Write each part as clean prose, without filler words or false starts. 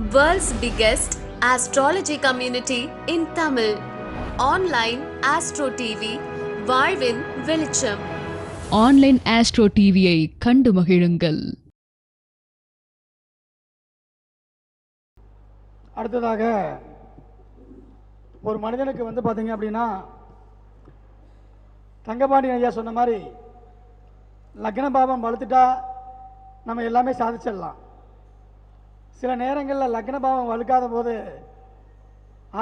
World's biggest astrology community in Tamil. Online Astro TV, வாழ்வின் வெளிச்சம். Online astro டிவியை கண்டு மகிழுங்கள். அடுத்ததாக ஒரு மனிதனுக்கு பார்த்தீங்க அப்படின்னா, தங்கபாண்டி ஐயா சொன்ன மாதிரி லக்ன பாவம் வலுத்துட்டா நம்ம எல்லாமே சாதிச்சிடலாம். சில நேரங்களில் லக்ன பாவம் வலுக்காத போது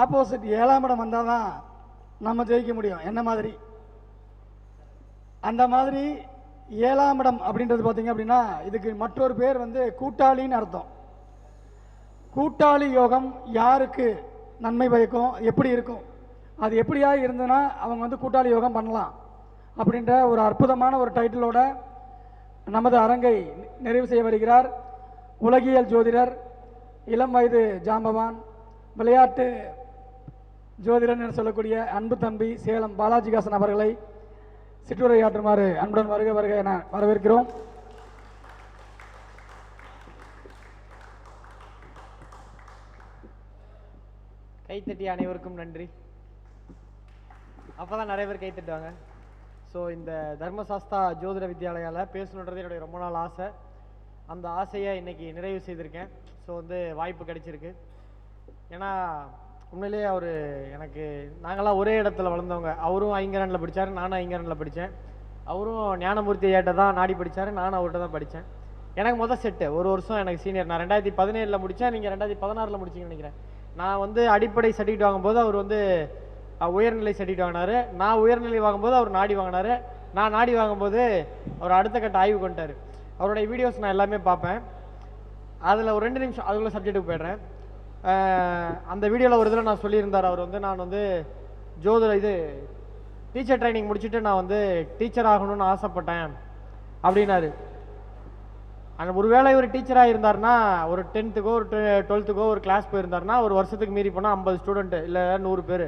ஆப்போசிட் 7ஆம் இடம் வந்தால் தான் நம்ம ஜெயிக்க முடியும். என்ன மாதிரி அந்த மாதிரி 7ஆம் இடம் அப்படின்றது பார்த்தீங்க அப்படின்னா, இதுக்கு மற்றொரு பேர் கூட்டாளின்னு அர்த்தம். கூட்டாளி யோகம் யாருக்கு நன்மை பயக்கும், எப்படி இருக்கும், அது எப்படியா இருந்ததுன்னா அவங்க கூட்டாளி யோகம் பண்ணலாம் அப்படின்ற ஒரு அற்புதமான ஒரு டைட்டிலோட நமது அரங்கை நிறைவு செய்ய வருகிறார் உலகியல் ஜோதிடர், இளம் வயது ஜாம்பவான், விளையாட்டு ஜோதிடர் என சொல்லக்கூடிய அன்பு தம்பி சேலம் பாலாஜிகாசன் அவர்களை சிற்றுரையாற்றுமாறு அன்புடன் வருக வருக என வரவேற்கிறோம். கைத்தட்டி அனைவருக்கும் நன்றி. அப்போ தான் நிறைய பேர் கைத்தட்டுவாங்க. ஸோ இந்த தர்மசாஸ்தா ஜோதிட வித்யாலயாவில் பேசணுன்றது என்னுடைய ரொம்ப நாள் ஆசை. அந்த ஆசையை இன்றைக்கி நிறைவு செய்திருக்கேன். ஸோ வாய்ப்பு கிடைச்சிருக்கு. ஏன்னா உண்மையிலேயே அவர் எனக்கு, நாங்களாம் ஒரே இடத்துல வளர்ந்தவங்க. அவரும் ஐங்கரனில் படித்தார், நானும் ஐங்கரனில் படித்தேன். அவரும் ஞானமூர்த்தி ஐயாட்ட தான் நாடி படித்தார், நானும் அவர்கிட்ட தான் படித்தேன். எனக்கு மொதல் செட்டு ஒரு வருஷம் எனக்கு சீனியர். நான் 2017 முடித்தேன், நீங்கள் 2016 முடிச்சிங்கன்னு நினைக்கிறேன். நான் அடிப்படை சர்டிஃபிகேட் வாங்கும்போது அவர் உயர்நிலை சர்டிஃபிகேட் வாங்கினார். நான் உயர்நிலை வாங்கும்போது அவர் நாடி வாங்கினார். நான் நாடி வாங்கும்போது அவர் அடுத்த கட்ட ஆய்வு கொண்டார். அவருடைய வீடியோஸ் நான் எல்லாமே பார்ப்பேன். அதில் ஒரு 2 நிமிஷம் அதுக்குள்ள சப்ஜெக்ட்டுக்கு போய்ட்றேன். அந்த வீடியோவில் ஒரு இதில் நான் சொல்லியிருந்தார், அவர் நான் ஜோதிட டீச்சர் ட்ரைனிங் முடிச்சுட்டு நான் டீச்சர் ஆகணும்னு ஆசைப்பட்டேன் அப்படின்னாரு. ஆனால் ஒருவேளை ஒரு டீச்சராக இருந்தார்னா, ஒரு 10th ஒரு 12th ஒரு கிளாஸ் போயிருந்தாருன்னா, ஒரு வருஷத்துக்கு மீறி போனால் 50 ஸ்டூடெண்ட்டு இல்லை 100 பேர்.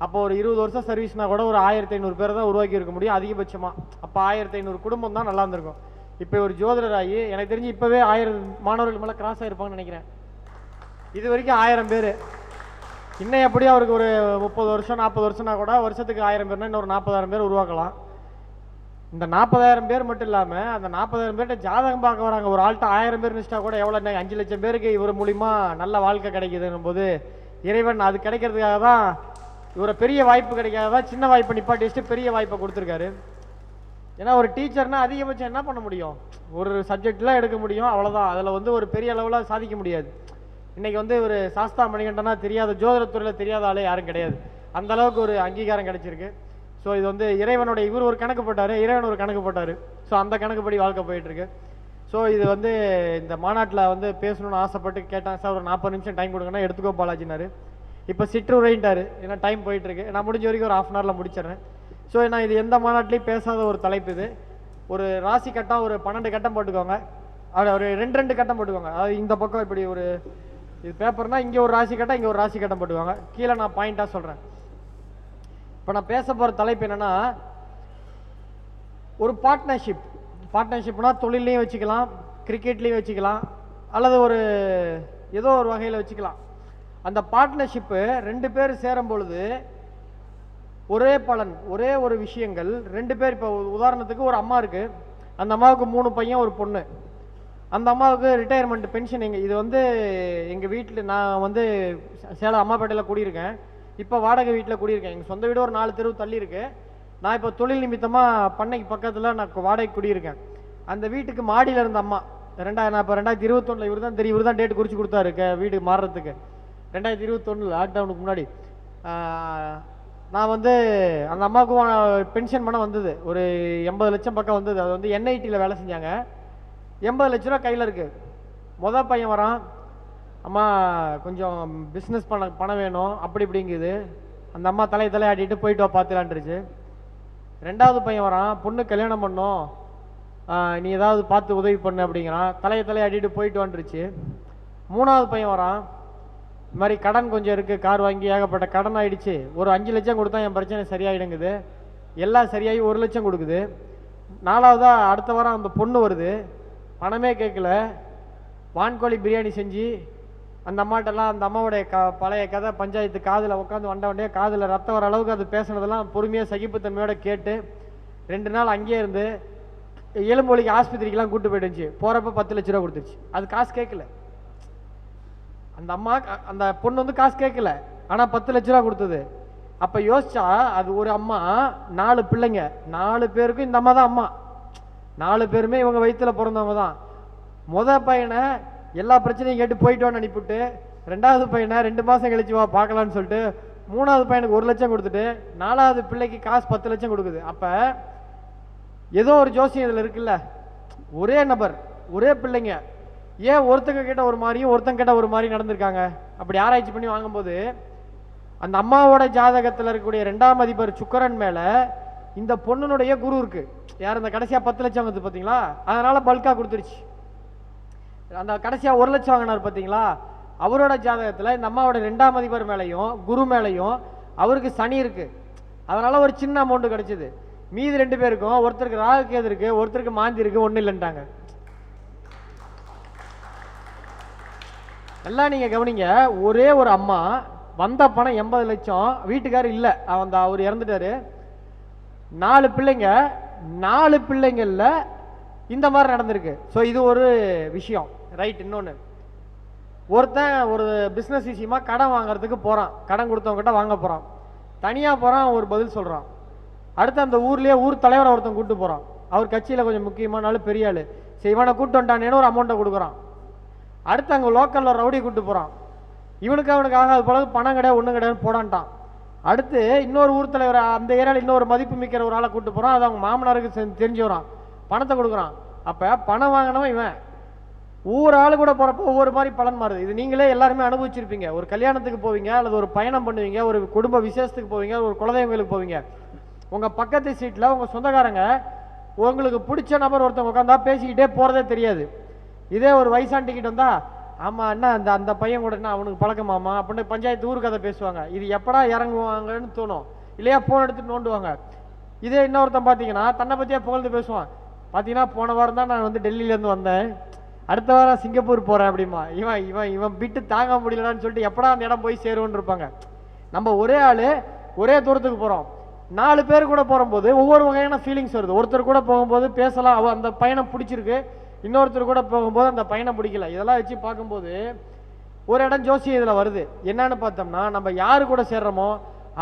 அப்போ ஒரு 20 வருஷம் சர்வீஸ்னா கூட ஒரு 1500 பேர் தான் உருவாக்கி இருக்க முடியும் அதிகபட்சமாக. அப்போ 1500 குடும்பம் தான் நல்லா இருந்திருக்கும். இப்போ ஒரு ஜோதிடர் ஆகி எனக்கு தெரிஞ்சு இப்போவே 1000 மாணவர்கள் மேலே கிராஸ் ஆகிருப்பாங்கன்னு நினைக்கிறேன். இது வரைக்கும் 1000 பேர். இன்னும் எப்படியும் அவருக்கு ஒரு 30 வருஷம் 40 வருஷம்னா கூட வருஷத்துக்கு 1000 பேர்னா இன்னொரு 40,000 பேர் உருவாக்கலாம். இந்த 40,000 பேர் மட்டும் இல்லாமல் அந்த 40,000 பேர்கிட்ட ஜாதகம் பார்க்க வராங்க. ஒரு ஆள்கிட்ட 1000 பேர் நினச்சிட்டா கூட எவ்வளோ 5 லட்சம் பேருக்கு இவர் மூலிமா நல்ல வாழ்க்கை கிடைக்குதுன்னும் போது இறைவன் அது கிடைக்கிறதுக்காக தான், இவரை பெரிய வாய்ப்பு கிடைக்காத தான் சின்ன வாய்ப்பை நிப்பாட்டி வச்சுட்டு பெரிய வாய்ப்பை கொடுத்துருக்காரு. ஏன்னா ஒரு டீச்சர்னா அதிகபட்சம் என்ன பண்ண முடியும், ஒரு சப்ஜெக்ட்லாம் எடுக்க முடியும், அவ்வளோதான். அதில் ஒரு பெரிய அளவில் சாதிக்க முடியாது. இன்றைக்கி ஒரு சாஸ்தா மணிகண்டனா தெரியாத, ஜோதிடத்துறையில் தெரியாத ஆளே யாரும் கிடையாது. அந்த அளவுக்கு ஒரு அங்கீகாரம் கிடைச்சிருக்கு. ஸோ இது இறைவனுடைய, இவர் ஒரு கணக்கு போட்டார், இறைவன் ஒரு கணக்கு போட்டார். ஸோ அந்த கணக்குப்படி வாழ்க்கை போயிட்டுருக்கு. ஸோ இது இந்த மாநாட்டில் பேசணும்னு ஆசைப்பட்டு கேட்டாங்க. சார் ஒரு 40 நிமிஷம் டைம் கொடுங்கன்னா எடுத்துக்கோ பாலாஜினாரு. இப்போ சிற்றுரைன்ட்டார். ஏன்னா டைம் போயிட்டுருக்கு. நான் முடிஞ்ச வரைக்கும் ஒரு 1/2 hourல முடிச்சிடுறேன். ஸோ நான் இது எந்த மாநாட்டிலையும் பேசாத ஒரு தலைப்பு. இது ஒரு ராசி கட்டம், ஒரு 12 கட்டம் போட்டுக்கோங்க. ஒரு 2 கட்டம் போட்டுக்கோங்க. அதாவது இந்த பக்கம் இப்படி ஒரு இது பேப்பர்னால் இங்கே ஒரு ராசி கட்டம், இங்கே ஒரு ராசி கட்டம் போட்டுக்கோங்க. கீழே நான் பாயிண்டாக சொல்கிறேன். இப்போ நான் பேச போகிற தலைப்பு என்னென்னா, ஒரு பார்ட்னர்ஷிப்னா தொழிலையும் வச்சுக்கலாம், கிரிக்கெட்லேயும் வச்சுக்கலாம், அல்லது ஏதோ ஒரு வகையில் வச்சுக்கலாம். அந்த பார்ட்னர்ஷிப்பு 2 பேர் சேரும் பொழுது ஒரே பலன், ஒரே ஒரு விஷயங்கள். 2 பேர், இப்போ உதாரணத்துக்கு ஒரு அம்மா இருக்குது, அந்த அம்மாவுக்கு 3 பையன் ஒரு பொண்ணு. அந்த அம்மாவுக்கு ரிட்டையர்மெண்ட் பென்ஷன் இது எங்கள் வீட்டில் நான் சேலம் அம்மாப்பேட்டையில் குடியிருக்கேன். இப்போ வாடகை வீட்டில் குடியிருக்கேன். எங்கள் சொந்த வீடு ஒரு 4 தெரு தள்ளி இருக்குது. நான் இப்போ தொழில் நிமித்தமாக பண்ணைக்கு பக்கத்தில் நான் வாடகை குடியிருக்கேன். அந்த வீட்டுக்கு மாடியில் இருந்த அம்மா நான் இப்போ 2021 இவர் தான் டேட் குறித்து கொடுத்தாரு வீடு மாறுறதுக்கு. 2021 லாக்டவுனுக்கு முன்னாடி நான் அந்த அம்மாவுக்கும் பென்ஷன் பணம் வந்தது. ஒரு 80 லட்சம் பக்கம் வந்தது. அது என்ஐடியில் வேலை செஞ்சாங்க. 80 லட்ச ரூபா கையில் இருக்குது. மொதல் பையன் வரான், அம்மா கொஞ்சம் பிஸ்னஸ் பணம் வேணும் அப்படி இப்படிங்குது. அந்த அம்மா தலையாட்டிட்டு போயிட்டு வா பார்த்துலான்ருச்சு. 2வது பையன் வரான், பொண்ணு கல்யாணம் பண்ணோம், நீ ஏதாவது பார்த்து உதவி பண்ணு அப்படிங்கிறான். தலையாட்டிட்டு போயிட்டு வந்துருச்சு. 3வது பையன் வரான், இது மாதிரி கடன் கொஞ்சம் இருக்குது, கார் வாங்கி ஏகப்பட்ட கடன் ஆகிடுச்சு, ஒரு 5 லட்சம் கொடுத்தா என் பிரச்சனை சரியாயிடுங்குது. எல்லாம் சரியாகி 1 லட்சம் கொடுக்குது. 4வதாக அடுத்த வாரம் அந்த பொண்ணு வருது, பணமே கேட்கல, வான்கோழி பிரியாணி செஞ்சு அந்த அம்மாட்டெல்லாம் அந்த அம்மாவுடைய பழைய கதை பஞ்சாயத்து காதில் உட்காந்து வண்டியே காதில் ரத்தம் வர அளவுக்கு அது பேசுனதெல்லாம் பொறுமையாக சகிப்புத்தன்மையோட கேட்டு 2 நாள் அங்கேயே இருந்து எலும்பொலிக்கு ஆஸ்பத்திரிக்கெல்லாம் கூட்டு போயிடுச்சு. போகிறப்ப 10 லட்ச ரூபா கொடுத்துருச்சு. அது காசு கேட்கல, அந்த அம்மா அந்த பொண்ணு வந்து காசு கேட்கல, ஆனால் 10 லட்ச ரூபா கொடுத்தது. அப்போ யோசிச்சா அது ஒரு அம்மா 4 பிள்ளைங்க, 4 பேருக்கும் இந்த அம்மா தான் அம்மா, 4 பேருமே இவங்க வயிற்றுல பிறந்தவங்க தான். பையனை எல்லா பிரச்சனையும் கேட்டு போயிட்டோன்னு அனுப்பிவிட்டு 2வது பையனை 2 மாதம் கழிச்சு வா பார்க்கலான்னு சொல்லிட்டு 3வது பையனுக்கு 1 லட்சம் கொடுத்துட்டு 4வது பிள்ளைக்கு காசு 10 லட்சம் கொடுக்குது. அப்போ ஏதோ ஒரு ஜோசியம் இதில் இருக்குல்ல. ஒரே நபர் ஒரே பிள்ளைங்க ஏன் ஒருத்தங்க கிட்ட ஒரு மாதிரியும் ஒருத்தங்க கிட்ட ஒரு மாதிரி நடந்திருக்காங்க? அப்படி ஆராய்ச்சி பண்ணி வாங்கும்போது அந்த அம்மாவோட ஜாதகத்தில் இருக்கக்கூடிய 2ஆம் அதிபர் சுக்கிரன் மேலே இந்த பொண்ணுனுடைய குரு இருக்கு. யார் இந்த கடைசியாக 10 லட்சம் வந்து பார்த்தீங்களா, அதனால பல்கா கொடுத்துருச்சு. அந்த கடைசியாக 1 லட்சம் வாங்கினார் பார்த்தீங்களா, அவரோட ஜாதகத்தில் இந்த அம்மாவோட 2ஆம் அதிபர் மேலையும் குரு மேலையும் அவருக்கு சனி இருக்கு, அதனால ஒரு சின்ன அமௌண்ட் கிடைச்சது. மீதி 2 பேருக்கும் ஒருத்தருக்கு ராகு கேது இருக்கு, ஒருத்தருக்கு மாந்தி இருக்கு, ஒன்றும் இல்லைன்ட்டாங்க. எல்லாம் நீங்க கவனிங்க. ஒரே ஒரு அம்மா வந்த பணம் 80 லட்சம், வீட்டுக்காரர் இல்லை, அவர் இறந்துட்டாரு. 4 பிள்ளைங்க, 4 பிள்ளைங்கள்ல இந்த மாதிரி நடந்திருக்கு. ஸோ இது ஒரு விஷயம், ரைட். இன்னொன்று, ஒருத்தன் ஒரு பிஸ்னஸ் விஷயமா கடன் வாங்குறதுக்கு போகிறான், கடன் கொடுத்தவங்ககிட்ட வாங்க போகிறான், தனியாக போகிறான், ஒரு பதில் சொல்கிறான். அடுத்து அந்த ஊர்லேயே ஊர் தலைவரை ஒருத்தன் கூப்பிட்டு போகிறான், அவர் கட்சியில் கொஞ்சம் முக்கியமான ஆள், பெரிய ஆள். சரி இவனை கூப்பிட்டு வந்துட்டானேன்னு ஒரு அமௌண்ட்டை கொடுக்குறான். அடுத்து அங்கே லோக்கலில் ஒரு ரவுடி கூப்பிட்டு போகிறான், இவனுக்கு அவனுக்கு ஆகாது போல பணம் கிடையாது ஒன்றும் கிடையாது போடான்ட்டான். அடுத்து இன்னொரு ஊர் தலைவர், அந்த ஏரியாவில் இன்னொரு மதிப்பு மிக்கிற ஒரு ஆளை கூப்பிட்டு போகிறான், அது அவங்க மாமனாருக்கு தெரிஞ்சு வரான், பணத்தை கொடுக்குறான். அப்போ பணம் வாங்கினவன் இவன். ஒவ்வொரு ஆளு கூட போகிறப்போ ஒவ்வொரு மாதிரி பலன் மாறுது. இது நீங்களே எல்லாருமே அனுபவிச்சிருப்பீங்க. ஒரு கல்யாணத்துக்கு போவீங்க, அல்லது ஒரு பயணம் பண்ணுவீங்க, ஒரு குடும்ப விசேஷத்துக்கு போவீங்க, ஒரு குலதெய்வங்களுக்கு போவீங்க. உங்கள் பக்கத்து சீட்டில் உங்கள் சொந்தக்காரங்க உங்களுக்கு பிடிச்ச நபர் ஒருத்தவங்க உட்காந்தா பேசிக்கிட்டே போகிறதே தெரியாது. இதே ஒரு வயசாண்டிக்கிட்டு வந்தா, ஆமாம் அண்ணா அந்த அந்த பையன் கூட என்ன அவனுக்கு பழக்கமாமா அப்படின்னு பஞ்சாயத்து ஊர் கதை பேசுவாங்க. இது எப்படா இறங்குவாங்கன்னு தோணும், இல்லையா ஃபோன் எடுத்துட்டு நோண்டுவாங்க. இதே இன்னொருத்தன் பார்த்தீங்கன்னா தன்னை பற்றியா புகழ்ந்து பேசுவான். பார்த்தீங்கன்னா போன வாரம் தான் நான் வந்து டெல்லியிலேருந்து வந்தேன், அடுத்த வாரம் சிங்கப்பூர் போகிறேன் அப்படிமா. இவன் இவன் இவன் விட்டு தாங்க முடியலடான்னு சொல்லிட்டு எப்படா அந்த இடம் போய் சேருவோன்னு இருப்பாங்க. நம்ம ஒரே ஆள் ஒரே தூரத்துக்கு போகிறோம், 4 பேர் கூட போகும்போது ஒவ்வொரு வகையான ஃபீலிங்ஸ் வருது. ஒருத்தர் கூட போகும்போது பேசலாம், அந்த பயணம் பிடிச்சிருக்கு, இன்னொருத்தர் கூட போகும்போது அந்த பயணம் பிடிக்கல. இதெல்லாம் வச்சு பார்க்கும்போது ஒரு இடம் ஜோசியம் இதில் வருது. என்னன்னு பார்த்தோம்னா, நம்ம யாரு கூட சேர்றோமோ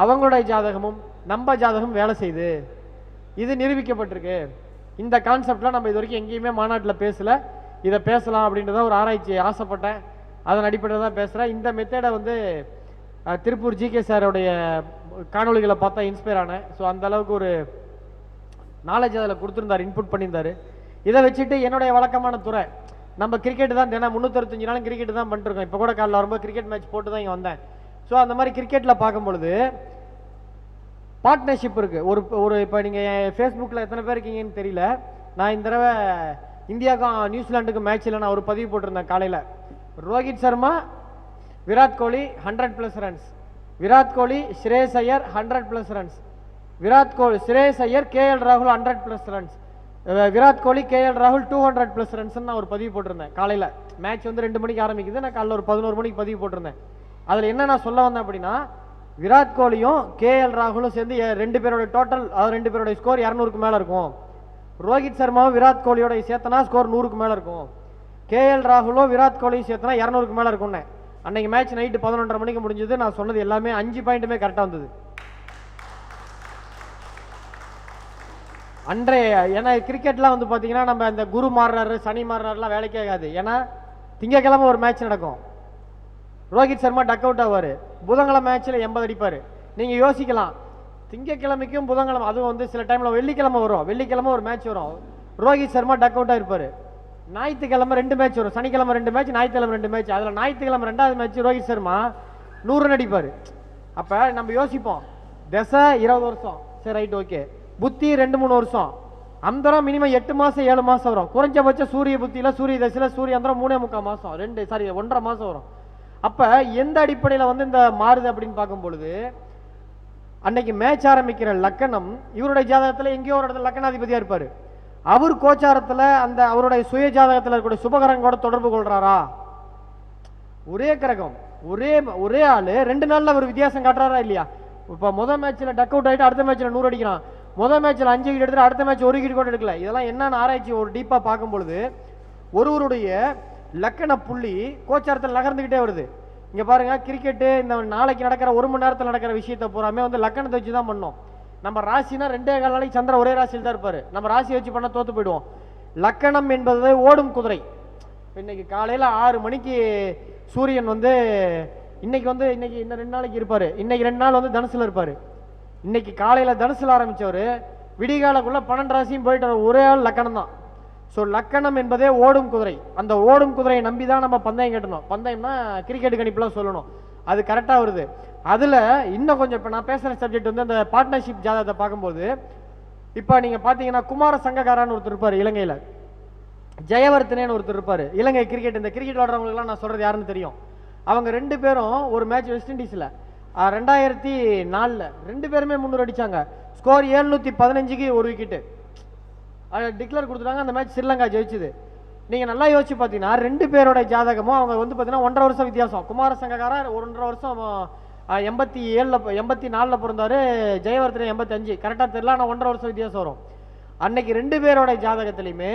அவங்களுடைய ஜாதகமும் நம்ம ஜாதகம் வேலை செய்யுது, இது நிரூபிக்கப்பட்டிருக்கு. இந்த கான்செப்ட்லாம் நம்ம இது வரைக்கும் எங்கேயுமே மாநாட்டில் பேசலை, இதை பேசலாம் அப்படின்றத ஒரு ஆராய்ச்சி ஆசைப்பட்டேன், அதன் அடிப்படையில் தான் பேசுகிறேன். இந்த மெத்தடை வந்து திருப்பூர் ஜிகே சாரோடைய காணொலிகளை பார்த்தா இன்ஸ்பயர் ஆனேன். ஸோ அந்த அளவுக்கு ஒரு நாலேஜ் அதில் கொடுத்துருந்தார், இன்புட் பண்ணியிருந்தார். இதை வச்சுட்டு என்னுடைய வழக்கமான துறை நம்ம கிரிக்கெட்டு தான், தினம் 365 நாளும் கிரிக்கெட்டு தான் பண்ணிட்டுருக்கோம். இப்போ கூட காலையில் வரும்போது கிரிக்கெட் மேட்ச் போட்டு தான் இங்கே வந்தேன். ஸோ அந்த மாதிரி கிரிக்கெட்டில் பார்க்கும்பொழுது பார்ட்னர்ஷிப் இருக்குது. ஒரு இப்போ நீங்கள் ஃபேஸ்புக்கில் எத்தனை பேர் இருக்கீங்கன்னு தெரியல, நான் இந்த தடவை இந்தியாவுக்கும் நியூசிலாண்டுக்கும் மேட்ச்சில் நான் ஒரு பதிவு போட்டிருந்தேன் காலையில். ரோஹித் சர்மா, விராட் கோலி 100+ ரன்ஸ், விராட் கோலி ஸ்ரேயஸ் ஐயர் 100+ ரன்ஸ், விராட் கோலி ஸ்ரேயஸ் ஐயர் கேஎல் ராகுல் 100+ ரன்ஸ், விராட் கோலி கேஎல் ராகுல் 200+ ரன்ஸ் நான் ஒரு பதிவு போட்டிருந்தேன் காலையில். மேட்ச் வந்து 2 மணிக்கு ஆரம்பிக்குது, நான் காலையில் ஒரு 11 மணிக்கு பதிவு போட்டிருந்தேன். அதில் என்ன நான் சொல்ல வந்தேன் அப்படின்னா, விராட் கோலியும் கேஎல் ராகுலும் சேர்ந்து 2 பேரோட டோட்டல், அதாவது 2 பேரோட ஸ்கோர் 200க்கு மேலே இருக்கும். ரோஹித் சர்மாவும் விராட் கோலியோட சேர்த்தனா ஸ்கோர் 100க்கு மேலே இருக்கும். கேஎல் ராகுலும் விராட் கோலியும் சேர்த்தனா 200க்கு மேலே இருக்கும்னு. அன்னைக்கு மேட்ச் நைட்டு 11:30 மணிக்கு முடிஞ்சது. நான் சொன்னது எல்லாமே 5 பாயிண்ட்டுமே கரெக்டாக வந்தது அன்றைய. ஏன்னா கிரிக்கெட்லாம் வந்து பார்த்தீங்கன்னா நம்ம இந்த குரு மாறுறாரு சனி மாறுறாருலாம் வேலைக்கே ஆகாது. ஏன்னா திங்கக்கிழமை ஒரு மேட்ச் நடக்கும், ரோஹித் சர்மா டக் அவுட் ஆவார், புதன்கிழமை மேட்ச்சில் 80 அடிப்பார். நீங்கள் யோசிக்கலாம், திங்கக்கிழமைக்கும் புதன்கிழமை, அதுவும் வந்து சில டைமில் வெள்ளிக்கிழமை வரும், வெள்ளிக்கிழமை ஒரு மேட்ச் வரும், ரோஹித் சர்மா டக் அவுட்டாக இருப்பார். ஞாயிற்றுக்கிழமை 2 மேட்ச் வரும், சனிக்கிழமை 2 மேட்ச், ஞாயிற்றுக்கிழமை 2 மேட்ச். அதில் ஞாயிற்றுக்கிழமை 2வது மேட்ச் ரோஹித் சர்மா 100 ரன் அடிப்பார். அப்போ நம்ம யோசிப்போம், தசை 20 வருஷம், சரி ரைட் ஓகே, புத்தி 2-3 வருஷம், அந்தரம் மினிமம் 8 மாதம் 7 மாதம் வரும். குறைஞ்சபட்சம் சூரிய புத்தியில் சூரிய தசையில் சூரிய அந்தரம் 3.25 மாதம், 1.5 மாதம் வரும். அப்போ எந்த அடிப்படையில் வந்து இந்த மாறுது அப்படின்னு பார்க்கும் பொழுது, அன்னைக்கு மேட்ச் ஆரம்பிக்கிற லக்கணம் இவருடைய ஜாதகத்தில் எங்கேயோ ஒரு இடத்துல லக்கணாதிபதியாக இருப்பார். அவர் கோச்சாரத்தில் அந்த அவருடைய சுய ஜாதகத்தில் இருக்கக்கூடிய சுபகரங்களோட தொடர்பு கொள்றாரா, ஒரே கிரகம், ஒரே ஆளு 2 நாள்ல ஒரு வித்தியாசம் காட்டுறாரா இல்லையா? இப்போ முதல் மேட்ச்ல டக் அவுட் ஆகிட்டு அடுத்த மேட்ச்ல 100 அடிக்கிறான், முதல் மேட்ச்ல 5 விக்கெட் எடுத்து அடுத்த மேட்ச் 1 விக்கெட் கூட எடுக்கல. இதெல்லாம் என்னன்னு ஆராய்ச்சி ஒரு டீப்பா பார்க்கும் பொழுது ஒருவருடைய லக்கண புள்ளி கோச்சாரத்தில் நகர்ந்துகிட்டே வருது. இங்க பாருங்க, கிரிக்கெட்டு இந்த நாளைக்கு நடக்கிற 1 மணி நேரத்தில் நடக்கிற விஷயத்தை பூராமே வந்து லக்கணத்தை வச்சு தான் பண்ணோம். நம்ம ராசினா 2.25 நாளைக்கு சந்திரன் ஒரே ராசியில் தான் இருப்பாரு. நம்ம ராசியை வச்சு பண்ண தோத்து போயிடுவோம். லக்கணம் என்பது ஓடும் குதிரை. இன்னைக்கு காலையில 6 மணிக்கு சூரியன் வந்து இன்னைக்கு இன்னும் 2 நாளைக்கு இருப்பாரு. இன்னைக்கு 2 நாள் வந்து தனுசுல இருப்பாரு. இன்னைக்கு காலையில தனுசுல ஆரம்பிச்சவரு விடிகாலக்குள்ள 12 ராசியும் போயிட்டு ஒரே ஆள் லக்கணம் தான். ஸோ லக்கணம் என்பதே ஓடும் குதிரை. அந்த ஓடும் குதிரையை நம்பி தான் நம்ம பந்தயம் கட்டணும். பந்தயம்னா கிரிக்கெட் கணிப்புலாம் சொல்லணும், அது கரெக்டாக வருது. அதில் இன்னும் கொஞ்சம் இப்போ நான் பேசுகிற சப்ஜெக்ட் வந்து அந்த பார்ட்னர்ஷிப் ஜாதகத்தை பார்க்கும்போது இப்போ நீங்கள் பார்த்தீங்கன்னா குமார சங்ககாரான்னு ஒருத்தர் இருப்பார் இலங்கையில், ஜெயவர்த்தனேன்னு ஒருத்தர் இருப்பார் இலங்கை கிரிக்கெட். இந்த கிரிக்கெட் விளாட்றவங்களுக்குலாம் நான் சொல்கிறது யாருன்னு தெரியும். அவங்க 2 பேரும் ஒரு மேட்ச் வெஸ்ட் இண்டீஸில் 2004 2 பேருமே 300 அடித்தாங்க. ஸ்கோர் 715க்கு 1 விக்கெட்டு டிக்ளேர் கொடுத்துட்டாங்க. அந்த மேட்ச் ஸ்ரீலங்கா ஜெயிச்சுது. நீங்கள் நல்லா யோசிச்சு பார்த்தீங்கன்னா 2 பேரோட ஜாதகமும் அவங்க வந்து பார்த்தீங்கன்னா 1.5 வருஷம் வித்தியாசம். குமார சங்ககாரா 1.5 வருஷம் 84 பிறந்தாரு, ஜெயவர்த்தனை 85, கரெக்டாக தெரியல, ஆனால் 1.5 வருஷம் வித்தியாசம் வரும். அன்னைக்கு 2 பேரோட ஜாதகத்திலையுமே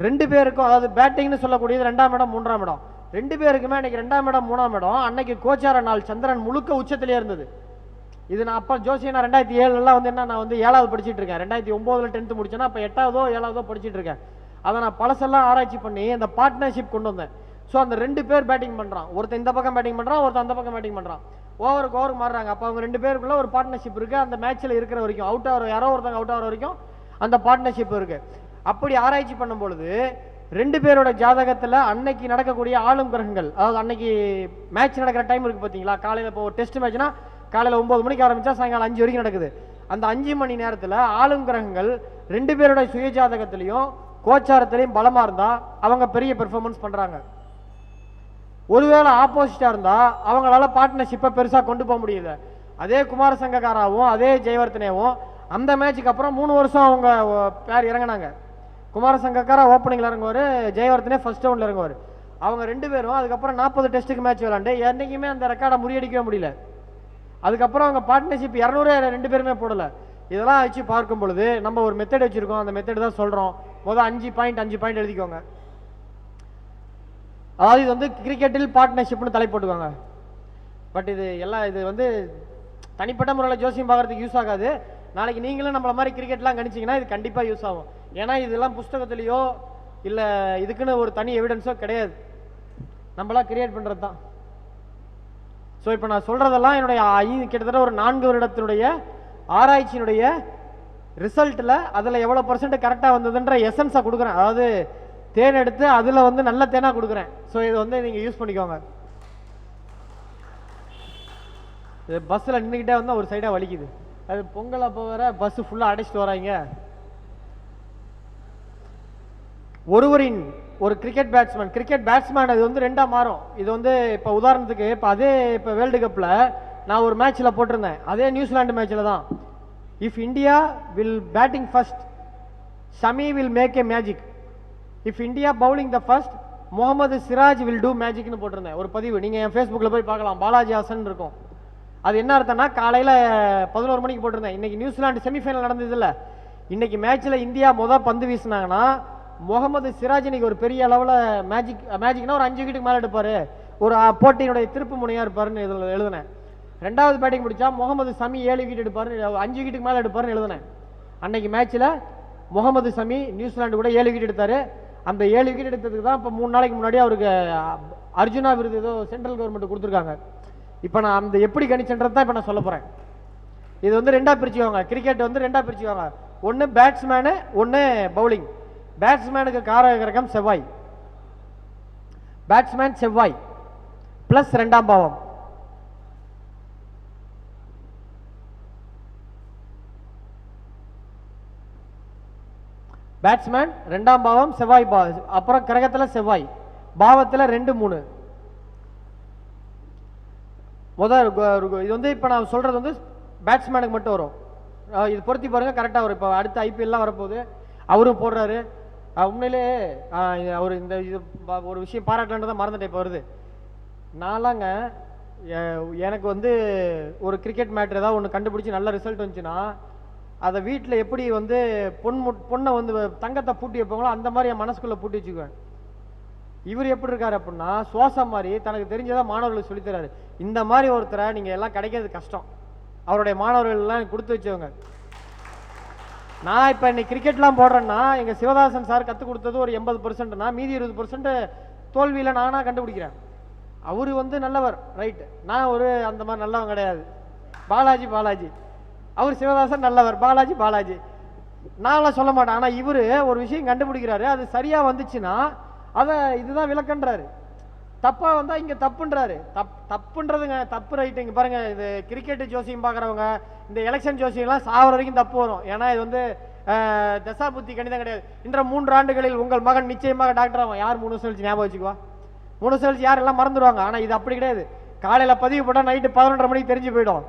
2 பேருக்கும், அதாவது பேட்டிங்னு சொல்லக்கூடியது 2ஆம் இடம் 3ஆம் இடம், 2 பேருக்குமே அன்னைக்கு 2ஆம் இடம் 3ஆம் இடம் அன்னைக்கு கோச்சார நாள் சந்திரன் முழுக்க உச்சத்திலே இருந்தது. இது நான் அப்போ ஜோசியனா 2007 வந்து என்ன, நான் வந்து 7வது படிச்சுட்டு இருக்கேன். 2009 10th முடிச்சேன்னா அப்போ 8வதோ 7வதோ படிச்சுட்டு இருக்கேன். அதை நான் பழசெல்லாம் ஆராய்ச்சி பண்ணி அந்த பார்ட்னர்ஷிப் கொண்டு வந்தேன். ஸோ அந்த 2 பேர் பேட்டிங் பண்ணுறான், ஒருத்தர் இந்த பக்கம் பேட்டிங் பண்ணுறான், ஒருத்தர் அந்த பக்கம் பேட்டிங் பண்ணுறான், ஓவருக்கு மாறுறாங்க. அப்போ அவங்க 2 பேருக்குள்ள ஒரு பார்ட்னர்ஷிப் இருக்கு. அந்த மேட்ச்சில் இருக்கிற வரைக்கும் அவுட் ஆகிற யாரோ ஒருத்தங்க அவுட் ஆகிற வரைக்கும் அந்த பார்ட்னர்ஷிப் இருக்கு. அப்படி ஆராய்ச்சி பண்ணும் பொழுது 2 பேரோட ஜாதகத்தில் அன்னைக்கு நடக்கக்கூடிய ஆளும் கிரகங்கள், அதாவது அன்னைக்கு மேட்ச் நடக்கிற டைம் இருக்கு பார்த்தீங்களா, காலையில் இப்போ டெஸ்ட் மேட்ச்னா காலையில் 9 மணிக்கு ஆரம்பிச்சா சாயங்காலம் 5 வரைக்கும் நடக்குது. அந்த 5 மணி நேரத்தில் ஆளும் கிரகங்கள் 2 பேரோட சுய ஜாதகத்திலையும் கோச்சாரத்திலையும் பலமாக இருந்தால் அவங்க பெரிய பெர்ஃபார்மன்ஸ் பண்ணுறாங்க. ஒருவேளை ஆப்போசிட்டாக இருந்தால் அவங்களால பார்ட்னர்ஷிப்பை பெருசாக கொண்டு போக முடியல. அதே குமார சங்ககாராவும் அதே ஜெயவர்த்தனேவும் அந்த மேட்சுக்கு அப்புறம் 3 வருஷம் அவங்க பேர் இறங்கினாங்க. குமார சங்கக்காரா ஓப்பனிங்கில் இறங்குவார், ஜெயவர்த்தனே ஃபர்ஸ்ட் ரவுண்டில் இறங்குவார். அவங்க 2 பேரும் அதுக்கப்புறம் 40 டெஸ்ட்டுக்கு மேட்ச் விளாண்டு என்றைக்குமே அந்த ரெக்கார்டை முறியடிக்கவே முடியல. அதுக்கப்புறம் அவங்க பார்ட்னர்ஷிப் 200 2 பேருமே போடலை. இதெல்லாம் வச்சு பார்க்கும் பொழுது நம்ம ஒரு மெத்தட் வச்சுருக்கோம். அந்த மெத்தட் தான் சொல்கிறோம். முதல் 5 பாயிண்ட் எழுதிக்கோங்க. அதாவது இது வந்து கிரிக்கெட்டில் பார்ட்னர்ஷிப்னு தலை போட்டுக்கோங்க. பட் இது வந்து தனிப்பட்ட முறையில் ஜோசியம் பார்க்குறதுக்கு யூஸ் ஆகாது. நாளைக்கு நீங்களும் நம்மள மாதிரி கிரிக்கெட்லாம் கணிச்சிங்கன்னா இது கண்டிப்பாக யூஸ் ஆகும். ஏன்னா இதெல்லாம் புஸ்தகத்துலேயோ இல்லை இதுக்குன்னு ஒரு தனி எவிடன்ஸோ கிடையாது, நம்மளாம் கிரியேட் பண்ணுறது தான். ஸோ இப்போ நான் சொல்கிறதெல்லாம் என்னுடைய கிட்டத்தட்ட ஒரு 4 வருடத்தினுடைய ஆராய்ச்சியினுடைய ரிசல்ட்டில் அதில் எவ்வளோ % கரெக்டாக வந்ததுன்ற எசன்ஸை கொடுக்குறேன். அதாவது தேன் எடுத்து அதில் வந்து நல்ல தேனாக கொடுக்குறேன். ஸோ இது வந்து நீங்கள் யூஸ் பண்ணிக்கோங்க. இது பஸ்ஸில் நின்றுக்கிட்டே வந்தால் ஒரு சைடாக வலிக்குது. அது பொங்கல் அப்போ வேற பஸ்ஸு ஃபுல்லாக அடைச்சிட்டு வராங்க. ஒருவரின் ஒரு கிரிக்கெட் பேட்ஸ்மேன் அது வந்து 2ஆக மாறும். இது வந்து இப்போ உதாரணத்துக்கு இப்போ வேர்ல்டு கப்பில் நான் ஒரு மேட்ச்சில் போட்டிருந்தேன், அதே நியூசிலாண்டு மேட்ச்சில் தான். If India will batting first Shami will make a magic, if India bowling the first Mohammed Siraj will do மேஜிக்னு போட்டிருந்தேன் ஒரு பதிவு. நீங்கள் என் ஃபேஸ்புக்கில் போய் பார்க்கலாம், பாலாஜி ஹாசன் இருக்கும். அது என்ன அர்த்தம்னா காலையில் 11 மணிக்கு போட்டிருந்தேன். இன்னைக்கு நியூசிலாண்டு செமிஃபைனல் நடந்தது இல்லை, இன்னைக்கு மேட்ச்சில் இந்தியா பந்து வீசினாங்கன்னா முகமது சிராஜ் இன்னைக்கு ஒரு பெரிய அளவில் மேஜிக்னா ஒரு 5 விக்கெட்டுக்கு மேலே எடுப்பார், ஒரு போட்டியினுடைய திருப்பு முனையாக இருப்பாருன்னு இதில் எழுதினேன். 2வது பேட்டிங் முடிச்சா முகமது சமி 7 விக்கெட் எடுப்பாருன்னு 5 விக்கெட்டுக்கு மேலே எடுப்பாருன்னு எழுதினேன். அன்னைக்கு மேட்ச்சில் முகமது சமி நியூசிலாண்டு கூட 7 விக்கெட் எடுத்தார். அந்த 7 விக்கெட் எடுத்ததுக்கு தான் இப்போ 3 நாளைக்கு முன்னாடி அவருக்கு அர்ஜுனா விருது ஏதோ சென்ட்ரல் கவர்மெண்ட் கொடுத்துருக்காங்க. இப்போ நான் அந்த எப்படி கணிச்சன்றது தான் இப்போ நான் சொல்ல போகிறேன். இது வந்து 2ஆக பிரிச்சுவாங்க. கிரிக்கெட் வந்து 2ஆக பிரிச்சுவாங்க. ஒன்று பேட்ஸ்மேனு, ஒன்று பவுலிங். பேட்ஸ்மேனுக்கு காரக கிரகம் செவ்வாய், பேட்ஸ்மேன் செவ்வாய் பிளஸ் 2ஆம் பாவம். பேட்ஸ்மேன் 2ஆம் பாவம் செவ்வாய், அப்புறம் கிரகத்தில் செவ்வாய், பாவத்தில் 2 3. இது வந்து இப்போ நான் சொல்றது வந்து பேட்ஸ்மேனுக்கு மட்டும் வரும். இது பொருத்தி பாருங்க, கரெக்டாக வரும். இப்போ அடுத்த ஐபிஎல்லாம் வரப்போகுது, அவரும் போடுறாரு. உண்மையிலே அவர் இந்த இது ஒரு விஷயம் பாராட்டலான்னு தான் மறந்துட்டேன். இப்போ வருது நான்லாங்க எனக்கு வந்து ஒரு கிரிக்கெட் மேட்ரு ஏதாவது ஒன்று கண்டுபிடிச்சி நல்ல ரிசல்ட் வந்துச்சுன்னா அதை வீட்டில் எப்படி வந்து பொண்ணை வந்து தங்கத்தை பூட்டி வைப்பாங்களோ அந்த மாதிரி என் மனசுக்குள்ளே பூட்டி வச்சுக்குவேன். இவர் எப்படி இருக்காரு அப்படின்னா சுவாசம் மாதிரி தனக்கு தெரிஞ்சதான் மாணவர்களுக்கு சொல்லித்தராரு. இந்த மாதிரி ஒருத்தரை நீங்கள் எல்லாம் கிடைக்கிறது கஷ்டம். அவருடைய மாணவர்கள்லாம் கொடுத்து வச்சவங்க. நான் இப்போ இன்னைக்கு கிரிக்கெட்லாம் போடுறேன்னா எங்கள் சிவதாசன் சார் கற்றுக் கொடுத்தது ஒரு 80%னா மீதி 20% தோல்வியில் நானாக கண்டுபிடிக்கிறேன். அவர் வந்து நல்லவர், ரைட்டு. நான் ஒரு அந்த மாதிரி நல்லவன் கிடையாது. பாலாஜி அவர் சிவதாசன் நல்லவர், பாலாஜி நான்லாம் சொல்ல மாட்டேன். ஆனால் இவர் ஒரு விஷயம் கண்டுபிடிக்கிறாரு, அது சரியாக வந்துச்சுன்னா அதை இதுதான் விளக்கன்றாரு. தப்பாக வந்தால் இங்கே தப்புன்றாரு. தப்புன்றதுங்க தப்பு, ரைட்டு. இங்கே பாருங்கள், இது கிரிக்கெட்டு ஜோசியம் பார்க்குறவங்க இந்த எலெக்ஷன் ஜோசியம்லாம் சாவர வரைக்கும் தப்பு வரும். ஏன்னா இது வந்து தசாபுத்தி கணிதம் கிடையாது. இன்ற 3 ஆண்டுகளில் உங்கள் மகன் நிச்சயமாக டாக்டர் ஆகும். யார் 3 வருஷம் கழிச்சு ஞாபகம் வச்சுக்குவா? 3 வருஷம் கழிச்சு யாரெல்லாம் மறந்துடுவாங்க. ஆனால் இது அப்படி கிடையாது. காலையில் பதிவு போட்டால் நைட்டு 11:30 மணிக்கு தெரிஞ்சு போயிடும்.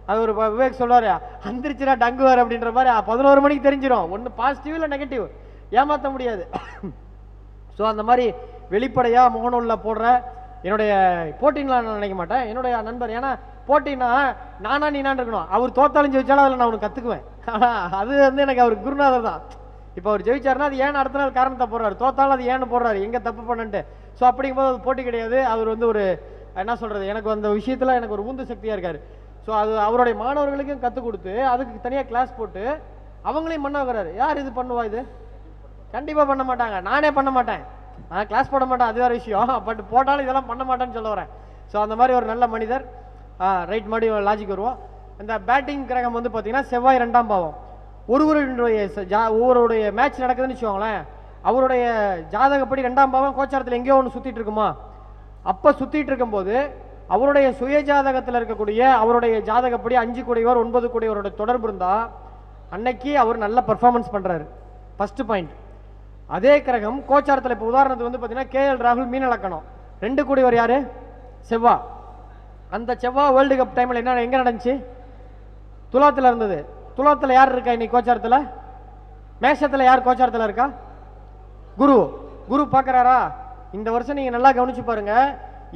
அது ஒரு விவேக் சொல்வார், அந்திரிச்சுனா டங்குவார் அப்படின்ற மாதிரி 11 மணிக்கு தெரிஞ்சிடும். ஒன்று பாசிட்டிவ் இல்லை நெகட்டிவ், ஏமாற்ற முடியாது. ஸோ அந்த மாதிரி வெளிப்படையாக முகநூலில் போடுற என்னுடைய போட்டின்லாம் நான் நினைக்க மாட்டேன். என்னுடைய நண்பர், ஏன்னா போட்டின்னா நானா நீனான் இருக்கணும். அவர் தோத்தாலும் ஜெயிச்சாலும் அதில் நான் அவனுக்கு கற்றுக்குவேன். ஆனால் அது வந்து எனக்கு அவர் குருநாதர் தான். இப்போ அவர் ஜெயிச்சாருன்னா அது ஏன் அடுத்த நாள் காரணத்தை போடுறாரு, தோத்தாலும் அது ஏன்னு போடுறாரு, எங்கே தப்பு பண்ணுன்ட்டு. ஸோ அப்படிங்கும்போது அது போட்டி கிடையாது. அவர் வந்து ஒரு என்ன சொல்கிறது, எனக்கு அந்த விஷயத்தில் எனக்கு ஒரு உந்து சக்தியாக இருக்கார். ஸோ அது அவருடைய மாணவர்களுக்கும் கற்றுக் கொடுத்து அதுக்கு தனியாக கிளாஸ் போட்டு அவங்களையும் பண்ண வைக்கிறாரு. யார் இது பண்ணுவா? இது கண்டிப்பாக பண்ண மாட்டாங்க. நானே பண்ண மாட்டேன், நான் கிளாஸ் போட மாட்டேன், அது வேறு விஷயம். பட் போட்டாலும் இதெல்லாம் பண்ண மாட்டேன்னு சொல்ல வரேன். ஸோ அந்த மாதிரி ஒரு நல்ல மனிதர். ரைட், மறுபடியும் லாஜிக் வருவோம். இந்த பேட்டிங் கிரகம் வந்து பார்த்தீங்கன்னா செவ்வாய் 2ஆம் பாவம். ஒவ்வொருடைய மேட்ச் நடக்குதுன்னு வச்சுக்கோங்களேன், அவருடைய ஜாதகப்படி 2ஆம் பாவம் கோச்சாரத்தில் எங்கேயோ ஒன்று சுற்றிட்டு இருக்குமா. அப்போ சுற்றிட்டு இருக்கும்போது அவருடைய சுய ஜாதகத்தில் இருக்கக்கூடிய அவருடைய ஜாதகப்படி 5 கூடையவர் 9 கூடையவரோட தொடர்பு இருந்தால் அன்னைக்கு அவர் நல்ல பர்ஃபார்மன்ஸ் பண்ணுறாரு. First point. அதே கிரகம் கோச்சாரத்தில் இப்போ உதாரணத்துக்கு வந்து பார்த்தீங்கன்னா KL ராகுல் மீன லக்கணம், 2 கூடையவர் யாரு? செவ்வா. அந்த செவ்வா வேர்ல்டு கப் டைமில் என்ன எங்கே நடந்துச்சு? துலாத்தில் இருந்தது. துலாத்தில் யார் இருக்கா இன்னைக்கு கோச்சாரத்தில்? மேஷத்தில் யார் கோச்சாரத்தில் இருக்கா? குரு பார்க்குறாரா? இந்த வருஷம் நீங்கள் நல்லா கவனிச்சு பாருங்க,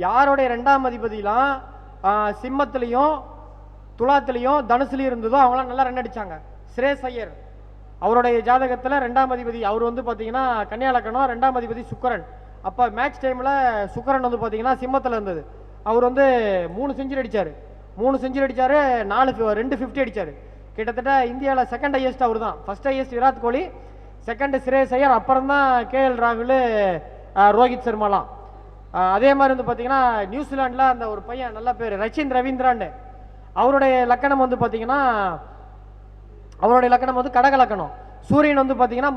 யாருடைய 2ஆம் அதிபதியெலாம் சிம்மத்திலையும் துலாத்திலையும் தனுசுலையும் இருந்ததோ அவங்களாம் நல்லா ரன் அடித்தாங்க. ஸ்ரேஸ் ஐயர் அவருடைய ஜாதகத்தில் 2ஆம் அதிபதி, அவர் வந்து பார்த்தீங்கன்னா கன்னியா லக்கணம், 2ஆம் அதிபதி சுக்கரன். அப்போ மேட்ச் டைமில் சுக்கரன் வந்து பார்த்தீங்கன்னா சிம்மத்தில் இருந்தது. அவர் வந்து 3 செஞ்சுரி அடித்தார். 2 50 அடித்தார். கிட்டத்தட்ட இந்தியாவில் செகண்ட் ஹையஸ்ட் அவர் தான். First highest Virat Kohli, second Shreyas Iyer, அப்புறம் தான் KL ராகுல், ரோஹித் சர்மாலாம். அதே மாதிரி வந்து பார்த்தீங்கன்னா நியூசிலாண்டில் அந்த ஒரு பையன் நல்ல பேர் ரச்சின் ரவீந்திரான்னு, அவருடைய லக்கணம் வந்து பார்த்தீங்கன்னா கடக லக்கணம். சூரியன் வந்து பார்த்தீங்கன்னா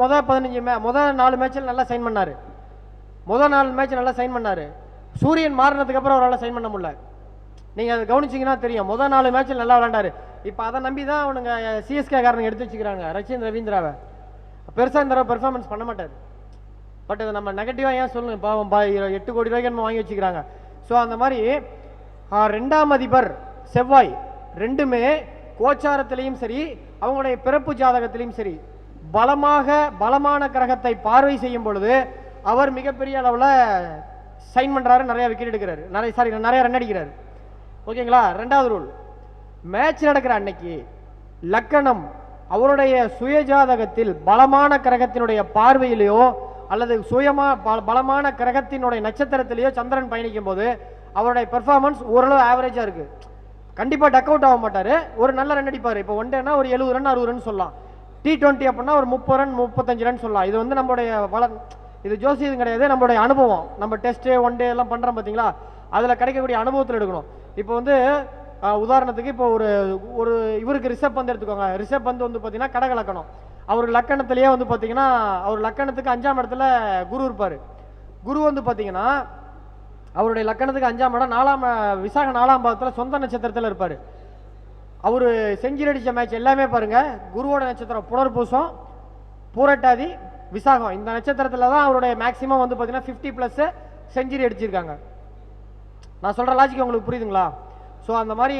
முதல் 4 மேட்சில் நல்லா சைன் பண்ணார். நல்லா சைன் பண்ணார். சூரியன் மாறினதுக்கு அப்புறம் அவரால் சைன் பண்ண முடியல. நீங்கள் அதை கவனிச்சிங்கன்னா தெரியும். முதல் 4 மேட்சில் நல்லா விளையாண்டாரு. இப்போ அதை நம்பி தான் அவனுங்க CSK காரனுங்க எடுத்து வச்சுக்கிறாங்க ரச்சின் ரவீந்திராவை. பெருசாக இந்த தடவை பெர்ஃபார்மன்ஸ் பண்ண மாட்டார். பட் அதை நம்ம நெகட்டிவாக ஏன் சொல்லணும், பாவம் 8 கோடி ரூபாய்க்கு நம்ம வாங்கி வச்சுக்கிறாங்க. ஸோ அந்த மாதிரி 2ஆம் அதிபர் செவ்வாய் 2மே கோச்சாரத்திலையும் சரி அவங்களுடைய பிறப்பு ஜாதகத்திலையும் சரி பலமான கிரகத்தை பார்வை செய்யும் பொழுது அவர் மிகப்பெரிய அளவில் சைன் பண்ணுறாரு, நிறைய விக்கெட் எடுக்கிறாரு, நிறைய ரன் அடிக்கிறாரு. ஓகேங்களா? 2வது ரூல், மேட்ச் நடக்கிற அன்னைக்கு லக்கணம் அவருடைய சுய ஜாதகத்தில் பலமான கிரகத்தினுடைய பார்வையிலேயோ அல்லது பலமான கிரகத்தினுடைய நட்சத்திரத்திலேயோ சந்திரன் பயணிக்கும் போது அவருடைய பெர்ஃபார்மன்ஸ் ஓரளவு ஆவரேஜாக இருக்கு. கண்டிப்பாக டக் அவுட் ஆக மாட்டார், ஒரு நல்ல ரன் அடிப்பார். இப்போ 1 டேனா ஒரு 70 ரன் 60 ரன் சொல்லலாம். T20 அப்படின்னா ஒரு 30 ரன் 35 ரன் சொல்லலாம். இது வந்து நம்மளுடைய இது ஜோசியம் கிடையாது, நம்மளுடைய அனுபவம். நம்ம டெஸ்ட்டு 1 டே எல்லாம் பண்ணுறோம் பார்த்தீங்களா, அதில் கிடைக்கக்கூடிய அனுபவத்தில் எடுக்கணும். இப்போ வந்து உதாரணத்துக்கு இப்போ ஒரு இவருக்கு ரிஷப் பந்த் எடுத்துக்கோங்க. ரிஷப் பந்த் வந்து பார்த்தீங்கன்னா கடக லக்கணம். அவர் லக்கணத்திலேயே வந்து பார்த்தீங்கன்னா அவர் லக்கணத்துக்கு 5ஆம் இடத்துல குரு இருப்பார். குரு வந்து பார்த்தீங்கன்னா அவருடைய லக்கணத்துக்கு 5ஆம் இடம் விசாக 4ஆம் பாவத்தில் சொந்த நட்சத்திரத்தில் இருப்பார். அவர் செஞ்சுரி அடித்த மேட்ச் எல்லாமே பாருங்க, குருவோட நட்சத்திரம் புனர்பூசம், பூரட்டாதி, விசாகம், இந்த நட்சத்திரத்தில் தான் அவருடைய மேக்சிமம் வந்து பார்த்தீங்கன்னா 50+ செஞ்சுரி அடிச்சிருக்காங்க. நான் சொல்கிற லாஜிக் உங்களுக்கு புரியுதுங்களா? ஸோ அந்த மாதிரி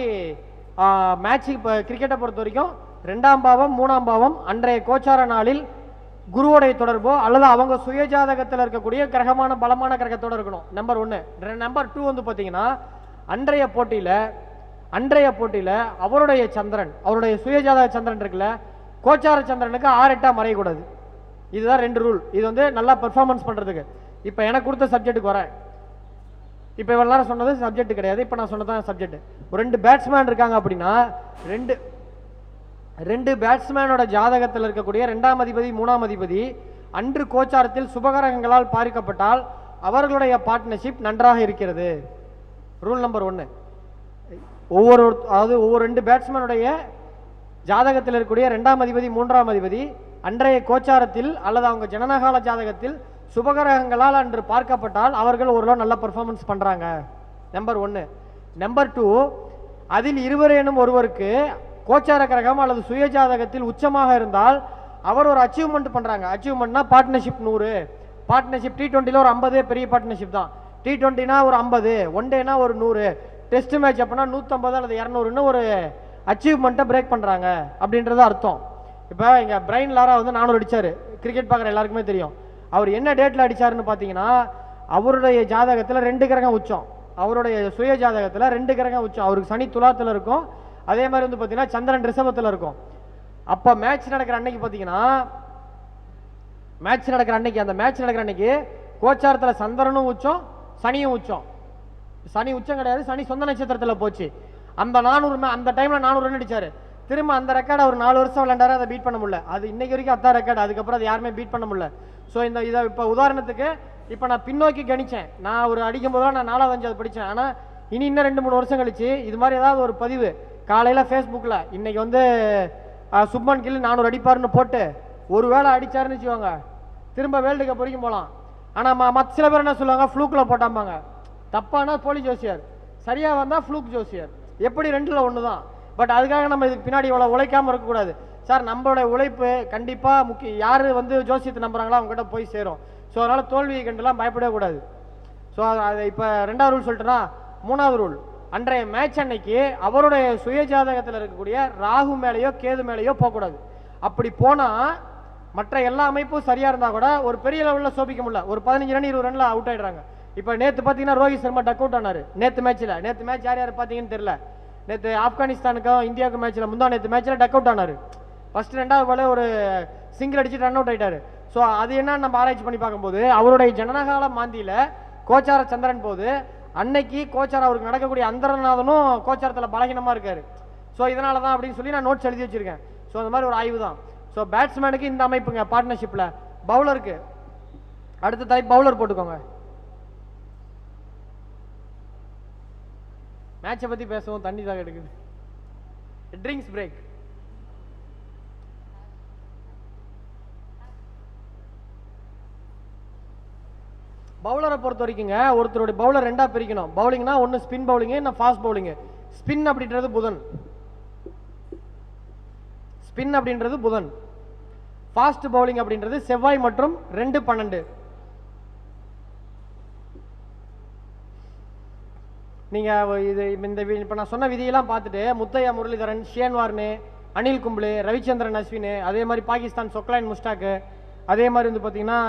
மேட்சுக்கு இப்போ கிரிக்கெட்டை பொறுத்த வரைக்கும் 2ஆம் பாவம் 3ஆம் பாவம் அன்றைய கோச்சார நாளில் குருவோடைய தொடர்போ அல்லது அவங்க சுயஜாதகத்தில் இருக்கக்கூடிய கிரகமான பலமான கிரகத்தோடு இருக்கணும். நம்பர் 1. நம்பர் 2 வந்து பார்த்தீங்கன்னா அன்றைய போட்டியில் அவருடைய சந்திரன், அவருடைய சுயஜாதக சந்திரன் இருக்குல்ல, கோச்சார சந்திரனுக்கு 6-8 மறையக்கூடாது. இதுதான் 2 ரூல். இது வந்து நல்லா பெர்ஃபார்மன்ஸ் பண்ணுறதுக்கு. இப்போ எனக்கு கொடுத்த சப்ஜெக்ட்டுக்கு வரேன். இப்போ இவ்வளோ நேரம் சொன்னது சப்ஜெக்ட் கிடையாது, இப்போ நான் சொன்னதான் சப்ஜெக்ட். ஒரு 2 பேட்ஸ்மேன் இருக்காங்க அப்படின்னா ரெண்டு பேட்ஸ்மேனோட ஜாதகத்தில் இருக்கக்கூடிய 2ஆம் அதிபதி 3ஆம் அதிபதி அன்று கோச்சாரத்தில் சுபகரகங்களால் பார்க்கப்பட்டால் அவர்களுடைய பார்ட்னர்ஷிப் நன்றாக இருக்கிறது. Rule number 1. ஒவ்வொரு 2 பேட்ஸ்மேனுடைய ஜாதகத்தில் இருக்கக்கூடிய 2ஆம் அதிபதி 3ஆம் அதிபதி அன்றைய கோச்சாரத்தில் அல்லது அவங்க ஜனனகால ஜாதகத்தில் சுபகரகங்களால் அன்று பார்க்கப்பட்டால் அவர்கள் ஓரளவு நல்ல பெர்ஃபார்மன்ஸ் பண்ணுறாங்க. நம்பர் 1. நம்பர் 2, அதில் இருவரேனும் ஒருவருக்கு கோச்சார கிரகம் அல்லது சுய ஜாதகத்தில் உச்சமாக இருந்தால் அவர் ஒரு அச்சீவ்மெண்ட் பண்ணுறாங்க. அச்சீவ்மெண்ட்னா பார்ட்னர்ஷிப் 100, பார்ட்னர்ஷிப் T20ல ஒரு 50 பெரிய பார்ட்னர்ஷிப் தான். T20னா ஒரு 50, ஒன் டேனா ஒரு 100, டெஸ்ட் மேட்ச் அப்போனா 150 அல்லது 200ன்னு ஒரு அச்சீவ்மெண்ட்டை பிரேக் பண்ணுறாங்க அப்படின்றது அர்த்தம். இப்போ இங்கே பிரைன் லாரா வந்து 400 அடித்தார், கிரிக்கெட் பார்க்குற எல்லாருக்குமே தெரியும். அவர் என்ன டேட்டில் அடித்தாருன்னு பார்த்தீங்கன்னா அவருடைய ஜாதகத்தில் 2 கிரகம் உச்சம், அவருடைய சுய ஜாதகத்தில் 2 கிரகம் உச்சம். அவருக்கு சனி துலாத்தில் இருக்கும், அதே மாதிரி வந்து பார்த்தீங்கன்னா சந்திரன் ரிஷபத்தில் இருக்கும். அப்போ மேட்ச் நடக்கிற அன்னைக்கு பார்த்தீங்கன்னா அந்த மேட்ச் நடக்கிற அன்னைக்கு கோச்சாரத்தில் சந்திரனும் உச்சம், சனியும் உச்சம். சனி உச்சம் கிடையாது, சனி சொந்த நட்சத்திரத்தில் போச்சு. அந்த 400 அந்த டைமில் 400 ரன் அடித்தார். திரும்ப அந்த ரெக்கார்டு அவர் 4 வருஷம் விளையாண்டாரு, அதை பீட் பண்ண முடியல. அது இன்னைக்கு வரைக்கும் அதான் ரெக்கார்டு, அதுக்கப்புறம் அது யாருமே பீட் பண்ண முடியல. ஸோ இதை இப்போ உதாரணத்துக்கு இப்போ நான் பின்னோக்கி கணிச்சேன், நான் ஒரு அடிக்கும் போதெல்லாம் நான் 4வது 5வது படித்தேன். ஆனால் இன்னும் 2-3 வருஷம் கழிச்சு இது மாதிரி ஏதாவது ஒரு பதிவு காலையில் ஃபேஸ்புக்கில் இன்னைக்கு வந்து சுப்மன் கில் 400 அடிப்பாருன்னு போட்டு ஒரு வேளை அடித்தாருன்னு வச்சுக்கோங்க, திரும்ப வேர்ல்டு கப் வரைக்கும் போகலாம். ஆனால் மற்ற சில பேர் என்ன சொல்லுவாங்க, ஃப்ளூக்கில் போட்டாம்பாங்க. தப்பானா போலி ஜோசியர், சரியாக வந்தால் ஃப்ளூக் ஜோசியர். எப்படி 2ல் 1 தான். பட் அதுக்காக நம்ம இதுக்கு பின்னாடி இவ்வளோ உழைக்காமல் இருக்கக்கூடாது. சார் நம்மளோட உழைப்பு கண்டிப்பாக முக்கியம். யார் வந்து ஜோசியத்தை நம்புறாங்களோ அவங்ககிட்ட போய் சேரும். ஸோ அதனால் தோல்வியை கண்டுலாம் பயப்படவே கூடாது. ஸோ அது இப்போ 2வது ரூல் சொல்லிட்டேன்னா, 3வது ரூல், அன்றைய மேட்ச் அன்னைக்கு அவருடைய சுய ஜாதகத்தில் இருக்கக்கூடிய ராகு மேலேயோ கேது மேலேயோ போகக்கூடாது. அப்படி போனால் மற்ற எல்லா அமைப்பும் சரியாக இருந்தால் கூட ஒரு பெரிய லெவலில் சோபிக்க முடியல. ஒரு 15 ரன் 20 ரனில் அவுட் ஆகிடுறாங்க. இப்போ நேற்று பார்த்தீங்கன்னா ரோஹித் சர்மா டக் அவுட் ஆனார் நேற்று மேட்ச் யார் பார்த்தீங்கன்னு தெரியல. நேற்று ஆப்கானிஸ்தானுக்கும் இந்தியாவுக்கும் மேட்ச்சில் நேற்று மேட்ச்சில் டக் அவுட் ஆனார். ஃபர்ஸ்ட் 2வது பாலே ஒரு சிங்கிள் அடிச்சு ரன் அவுட் ஆகிட்டார். ஸோ அது என்னன்னு நம்ம ஆராய்ச்சி பண்ணி பார்க்கும்போது அவருடைய ஜனனகால மாந்தியில் கோச்சார சந்திரன் போது அன்னைக்கு கோச்சார் அவருக்கு நடக்கக்கூடிய அந்தரநாதனும் கோச்சாரத்தில் பலகீனமாக இருக்காரு. ஸோ இதனால தான் அப்படின்னு சொல்லி நான் நோட்ஸ் எழுதி வச்சிருக்கேன். ஸோ அந்த மாதிரி ஒரு ஆய்வு தான். ஸோ பேட்ஸ்மேனுக்கு இந்த அமைப்புங்க பார்ட்னர்ஷிப்பில். பவுலருக்கு அடுத்த டைப் பவுலர் போட்டுக்கோங்க. மேட்சை பற்றி பேசுவோம், தண்ணி தாக எடுக்குது. Drinks break. பவுலரை பொறுத்த வரைக்குங்க ஒருத்தருடைய பவுலர் 2ஆ பிரிக்கணும். பவுலிங்னா ஒன்று ஸ்பின் பவுலிங்கு, இன்னும் ஃபாஸ்ட் பவுலிங்கு. ஸ்பின் அப்படின்றது புதன், ஃபாஸ்ட் பவுலிங் அப்படின்றது செவ்வாய் மற்றும் 2-12. நீங்கள் இது இந்த இப்போ நான் சொன்ன விதியெல்லாம் பார்த்துட்டு முத்தையா முரளிதரன், ஷேன் வார்னே, அனில் கும்ப்ளே, ரவிச்சந்திரன் அஸ்வின், அதே மாதிரி பாகிஸ்தான் சொக்லைன் முஸ்டாக்கு, அதே மாதிரி வந்து பார்த்தீங்கன்னா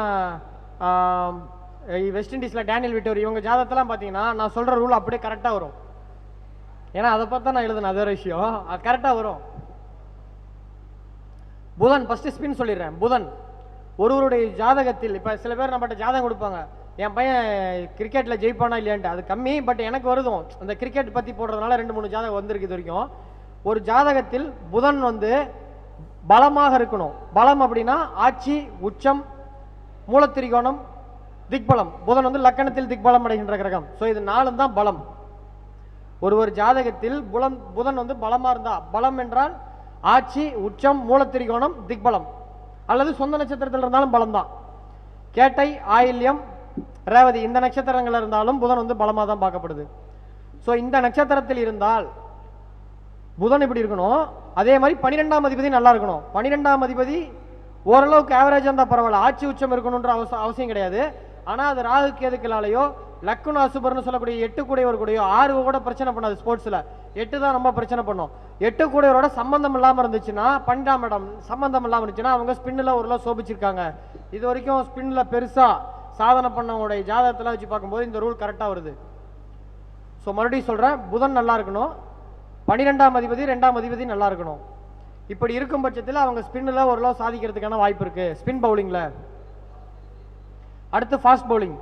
வெஸ்ட் இண்டீஸில் டேனியல் விட்டோரி, இவங்க ஜாதகத்தெல்லாம் பார்த்தீங்கன்னா நான் சொல்கிற ரூல் அப்படியே கரெக்டாக வரும். ஏன்னா அதை பார்த்தா நான் எழுதுனேன், அது ஒரு விஷயம், அது கரெக்டாக வரும். புதன் ஃபஸ்ட்டு ஸ்பின் சொல்லிடுறேன். புதன் ஒருவருடைய ஜாதகத்தில் இப்போ சில பேர் நம்மகிட்ட ஜாதகம் கொடுப்பாங்க, என் பையன் கிரிக்கெட்டில் ஜெயிப்பானா இல்லையான்ட்டு. அது கம்மி, பட் எனக்கு வருதும் அந்த கிரிக்கெட் பற்றி போடுறதுனால 2-3 ஜாதகம் வந்திருக்கு இது வரைக்கும். ஒரு ஜாதகத்தில் புதன் வந்து பலமாக இருக்கணும். பலம் அப்படின்னா ஆட்சி, உச்சம், மூலத்திரிகோணம், திக்பலம். புதன் வந்து லக்கணத்தில் திக்பலம் அடைகின்ற கிரகம். ஸோ இது 4 தான் பலம். ஒரு ஜாதகத்தில் புதன் வந்து பலமாக இருந்தா, பலம் என்றால் ஆட்சி, உச்சம், மூலத்திரிகோணம், திக்பலம், அல்லது சொந்த நட்சத்திரத்தில் இருந்தாலும் பலம் தான். கேட்டை, ஆயில்யம், ரேவதி இந்த நட்சத்திரங்கள் இருந்தாலும் புதன் வந்து பலமாக தான் பார்க்கப்படுது. ஸோ இந்த நட்சத்திரத்தில் இருந்தால் புதன் இப்படி இருக்கணும். அதே மாதிரி 12ஆம் அதிபதி நல்லா இருக்கணும். 12ஆம் அதிபதி ஓரளவுக்கு ஆவரேஜாக இருந்தால் பரவாயில்ல, ஆட்சி உச்சம் இருக்கணுன்ற அவசியம் கிடையாது. ஆனால் அது ராகு கேதுக்களாலேயோ லக்குன்னு அசுபர்னு சொல்லக்கூடிய 8 கூடையவர் கூடயோ 6 கூட பிரச்சனை பண்ணாது. ஸ்போர்ட்ஸில் 8 தான் ரொம்ப பிரச்சனை பண்ணும். 8 கூடையவரோட சம்பந்தம் இல்லாமல் இருந்துச்சுன்னா, 12ஆம் இடம் சம்பந்தம் இல்லாமல் இருந்துச்சுன்னா அவங்க ஸ்பின்னில் ஓரளவு சோபிச்சிருக்காங்க. இது வரைக்கும் ஸ்பின்னில் பெருசாக சாதனை பண்ணவங்களுடைய ஜாதகத்தில் வச்சு பார்க்கும்போது இந்த ரூல் கரெக்டாக வருது. ஸோ மறுபடியும் சொல்கிறேன், புதன் நல்லா இருக்கணும், 12ஆம் அதிபதி 2ஆம் அதிபதி நல்லா இருக்கணும். இப்படி இருக்கும் பட்சத்தில் அவங்க ஸ்பின்னில் ஓரளவு சாதிக்கிறதுக்கான வாய்ப்பு இருக்குது ஸ்பின் பவுலிங்கில். அடுத்து ஃபாஸ்ட் பவுலிங்.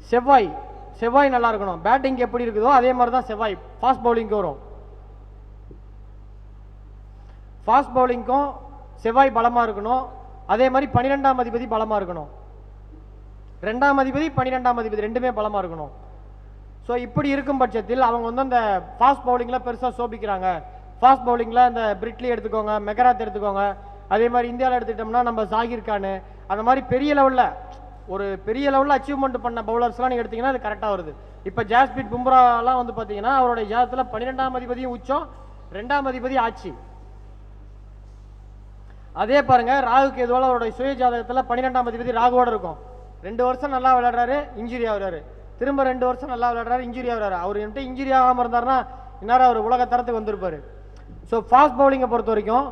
செவ்வாய் நல்லா இருக்கணும். பேட்டிங் எப்படி இருக்குதோ அதே மாதிரி தான் செவ்வாய் ஃபாஸ்ட் பவுலிங்க்கு வரும். ஃபாஸ்ட் பவுலிங்க்கும் செவ்வாய் பலமாக இருக்கணும். அதே மாதிரி 12ஆம் அதிபதி பலமாக இருக்கணும். 2ஆம் அதிபதி 12ஆம் அதிபதி ரெண்டுமே பலமாக இருக்கணும். ஸோ இப்படி இருக்கும் பட்சத்தில் அவங்க வந்து அந்த ஃபாஸ்ட் பவுலிங்கில் பெருசாக சோபிக்கிறாங்க. ஃபாஸ்ட் பவுலிங்கில் அந்த பிரிட்லி எடுத்துக்கோங்க, மெகராத் எடுத்துக்கோங்க, அதே மாதிரி இந்தியாவில் எடுத்துக்கிட்டோம்னா நம்ம ஜாகிர் கான், அந்த மாதிரி பெரிய லெவலில் அச்சீவ்மெண்ட் பண்ண பவுலர்ஸ்லாம் நீங்கள் எடுத்தீங்கன்னா அது கரெக்டாக வருது. இப்போ ஜாஸ்பிரிட் பும்ராலாம் வந்து பார்த்தீங்கன்னா அவருடைய ஜாதகத்தில் 12ஆம் அதிபதியும் உச்சம், 2ஆம் அதிபதி ஆட்சி. அதே பாருங்க, ராகுக்கு எதுவால அவருடைய சுய ஜாதகத்தில் 12ஆம் அதிபதி ராகுவோட இருக்கும். 2 வருஷம் நல்லா விளையாடுறாரு, இன்ஜுரி ஆகுறாரு. திரும்ப 2 வருஷம் நல்லா விளையாடுறாரு, இன்ஜுரி ஆகுறாரு. அவர் என்கிட்ட இன்ஜுரி ஆகாமல் இருந்தாருன்னா இந்நேரம் அவர் உலக தரத்துக்கு வந்திருப்பாரு. ஸோ ஃபாஸ்ட் பவுலிங்கை பொறுத்த வரைக்கும்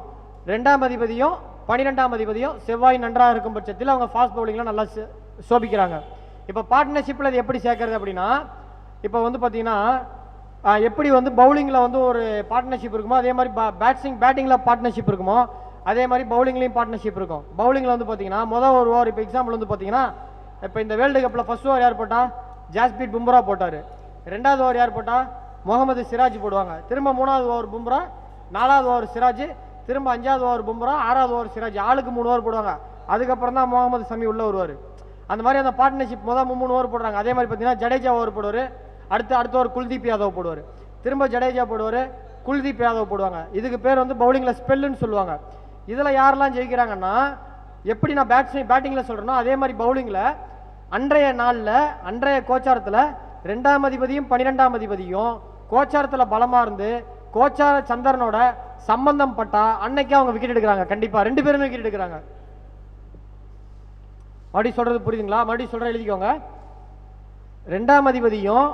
2ஆம் அதிபதியும் 12ஆம் அதிபதியும் செவ்வாய் நன்றாக இருக்கும் பட்சத்தில் அவங்க ஃபாஸ்ட் பவுலிங்கில் நல்லா சோபிக்கிறாங்க. இப்போ பார்ட்னர்ஷிப்பில் அது எப்படி சேர்க்கறது அப்படின்னா, இப்போ வந்து பார்த்தீங்கன்னா எப்படி வந்து பவுலிங்கில் வந்து ஒரு பார்ட்னர்ஷிப் இருக்குமோ அதே மாதிரி பேட்டிங்கில் பார்ட்னர்ஷிப் இருக்குமோ அதே மாதிரி பவுலிங்லேயும் பார்ட்னர்ஷிப் இருக்கும். பவுலிங்கில் வந்து பார்த்தீங்கன்னா முதல் ஒரு ஓவர், இப்போ எக்ஸாம்பிள் வந்து பார்த்தீங்கன்னா இப்போ இந்த வேர்ல்டு கப்பில் ஃபர்ஸ்ட் ஓவர் யார் போட்டால் ஜாஸ்பிரிட் பும்ரா போட்டார். 2வது ஓவர் யார் போட்டால் முகமது சிராஜ் போடுவாங்க. திரும்ப 3வது ஓவர் பும்ரா, 4வது ஓவர் சிராஜ், திரும்ப 5வது ஓவர் பும்ரா, 6வது ஓவர் சிராஜ். ஆளுக்கு 3 ஓவர் போடுவாங்க. அதுக்கப்புறம் தான் முகமது சமி உள்ள வருவார். அந்த மாதிரி அந்த பார்ட்னர்ஷிப் முதல் 3 ஓவர் போடுறாங்க. அதே மாதிரி பார்த்தீங்கன்னா ஜடேஜா ஓவர் போடுவார், அடுத்த ஓவர் குல்தீப் யாதவ் போடுவார், திரும்ப ஜடேஜா போடுவார், குல்தீப் யாதவ் போடுவாங்க. இதுக்கு பேர் வந்து பவுலிங்கில் ஸ்பெல்லுன்னு சொல்லுவாங்க. இதில் யாரெல்லாம் ஜெயிக்கிறாங்கன்னா, எப்படி நான் பேட்டிங்கில் சொல்கிறேனோ அதே மாதிரி பவுலிங்கில் அன்றைய நாளில் அன்றைய கோச்சாரத்தில் 2ஆம் அதிபதியும் 12ஆம் அதிபதியும் கோச்சாரத்தில் பலமாக இருந்து கோச்சார சந்திரனோட சம்பந்தம் பட்டா அன்னைக்கே அவங்க விக்கெட் எடுக்கிறாங்க. கண்டிப்பாக 2 பேருமே விக்கெட் எடுக்கிறாங்க. மறுபடியும் சொல்றது புரியுதுங்களா? மறுபடியும் சொல்ற எழுதிக்கோங்க. 2ஆம் அதிபதியும்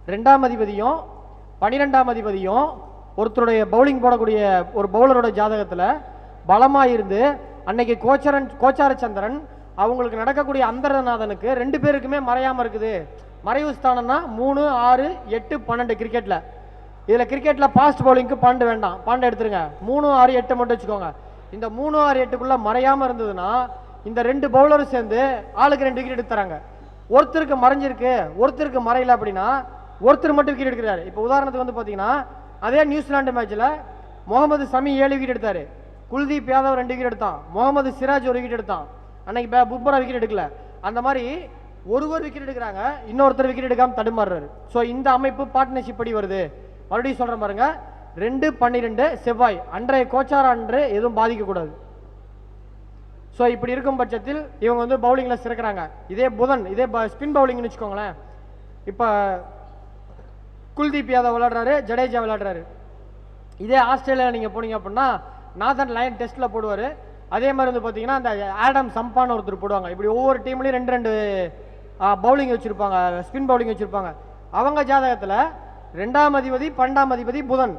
12ஆம் அதிபதியும் ஒருத்தருடைய பவுலிங் போடக்கூடிய ஒரு பவுலரோட ஜாதகத்தில் பலமாக இருந்து அன்னைக்கு கோச்சார சந்திரன் அவங்களுக்கு நடக்கக்கூடிய அந்தரநாதனுக்கு 2 பேருக்குமே மறையாமல் இருக்குது. மறைவு ஸ்தானம்னா 3, 6, 8, 12 கிரிக்கெட்டில். இதில் கிரிக்கெட்டில் ஃபாஸ்ட் பவுலிங்க்கு 12 வேண்டாம், 12 எடுத்துருங்க. 3, 6, 8 மட்டும் வச்சுக்கோங்க. இந்த 3, 6, 8க்குள்ளே மறையாமல் இருந்ததுன்னா இந்த 2 பவுலரும் சேர்ந்து ஆளுக்கு 2 விக்கெட் எடுத்து தராங்க. ஒருத்தருக்கு மறைஞ்சிருக்கு, ஒருத்தருக்கு மறையல அப்படின்னா ஒருத்தர் மட்டும் விக்கெட் எடுக்கிறாரு. இப்போ உதாரணத்துக்கு வந்து பார்த்தீங்கன்னா அதே நியூசிலாந்து மேட்ச்சில் முகமது சமி 7 விக்கெட் எடுத்தார், குல்தீப் யாதவ் 2 விக்கெட் எடுத்தான், முகமது சிராஜ் 1 விக்கெட் எடுத்தான். அன்னைக்கு பும்ரா விக்கெட் எடுக்கல. அந்த மாதிரி ஒருவர் விக்கெட் எடுக்கிறாங்க, இன்னொருத்தர் விக்கெட் எடுக்காமல் தடுமாறுறாரு. ஸோ இந்த அமைப்பு பார்ட்னர்ஷிப் படி வருது. மறுபடியும் சொல்கிறேன் பாருங்க, 2, 12 செவ்வாய் அன்றைய கோச்சார அன்று எதுவும் பாதிக்கக்கூடாது. ஸோ இப்படி இருக்கும் பட்சத்தில் இவங்க வந்து பவுலிங்கில் சிறக்கிறாங்க. இதே புதன், இதே ஸ்பின் பவுலிங்னு வச்சுக்கோங்களேன். இப்போ குல்தீப் யாதவ் விளையாடுறாரு, ஜடேஜா விளையாடுறாரு. இதே ஆஸ்திரேலியா நீங்கள் போனீங்க அப்படின்னா நாதன் லயன் டெஸ்ட்டில் போடுவார். அதே மாதிரி வந்து பார்த்தீங்கன்னா அந்த ஆடம் சம்பான்னு ஒருத்தர் போடுவாங்க. இப்படி ஒவ்வொரு டீம்லேயும் 2 பவுலிங் வச்சுருப்பாங்க, ஸ்பின் பவுலிங் வச்சுருப்பாங்க. அவங்க ஜாதகத்தில் 2ஆம் அதிபதி 12ஆம் அதிபதி புதன்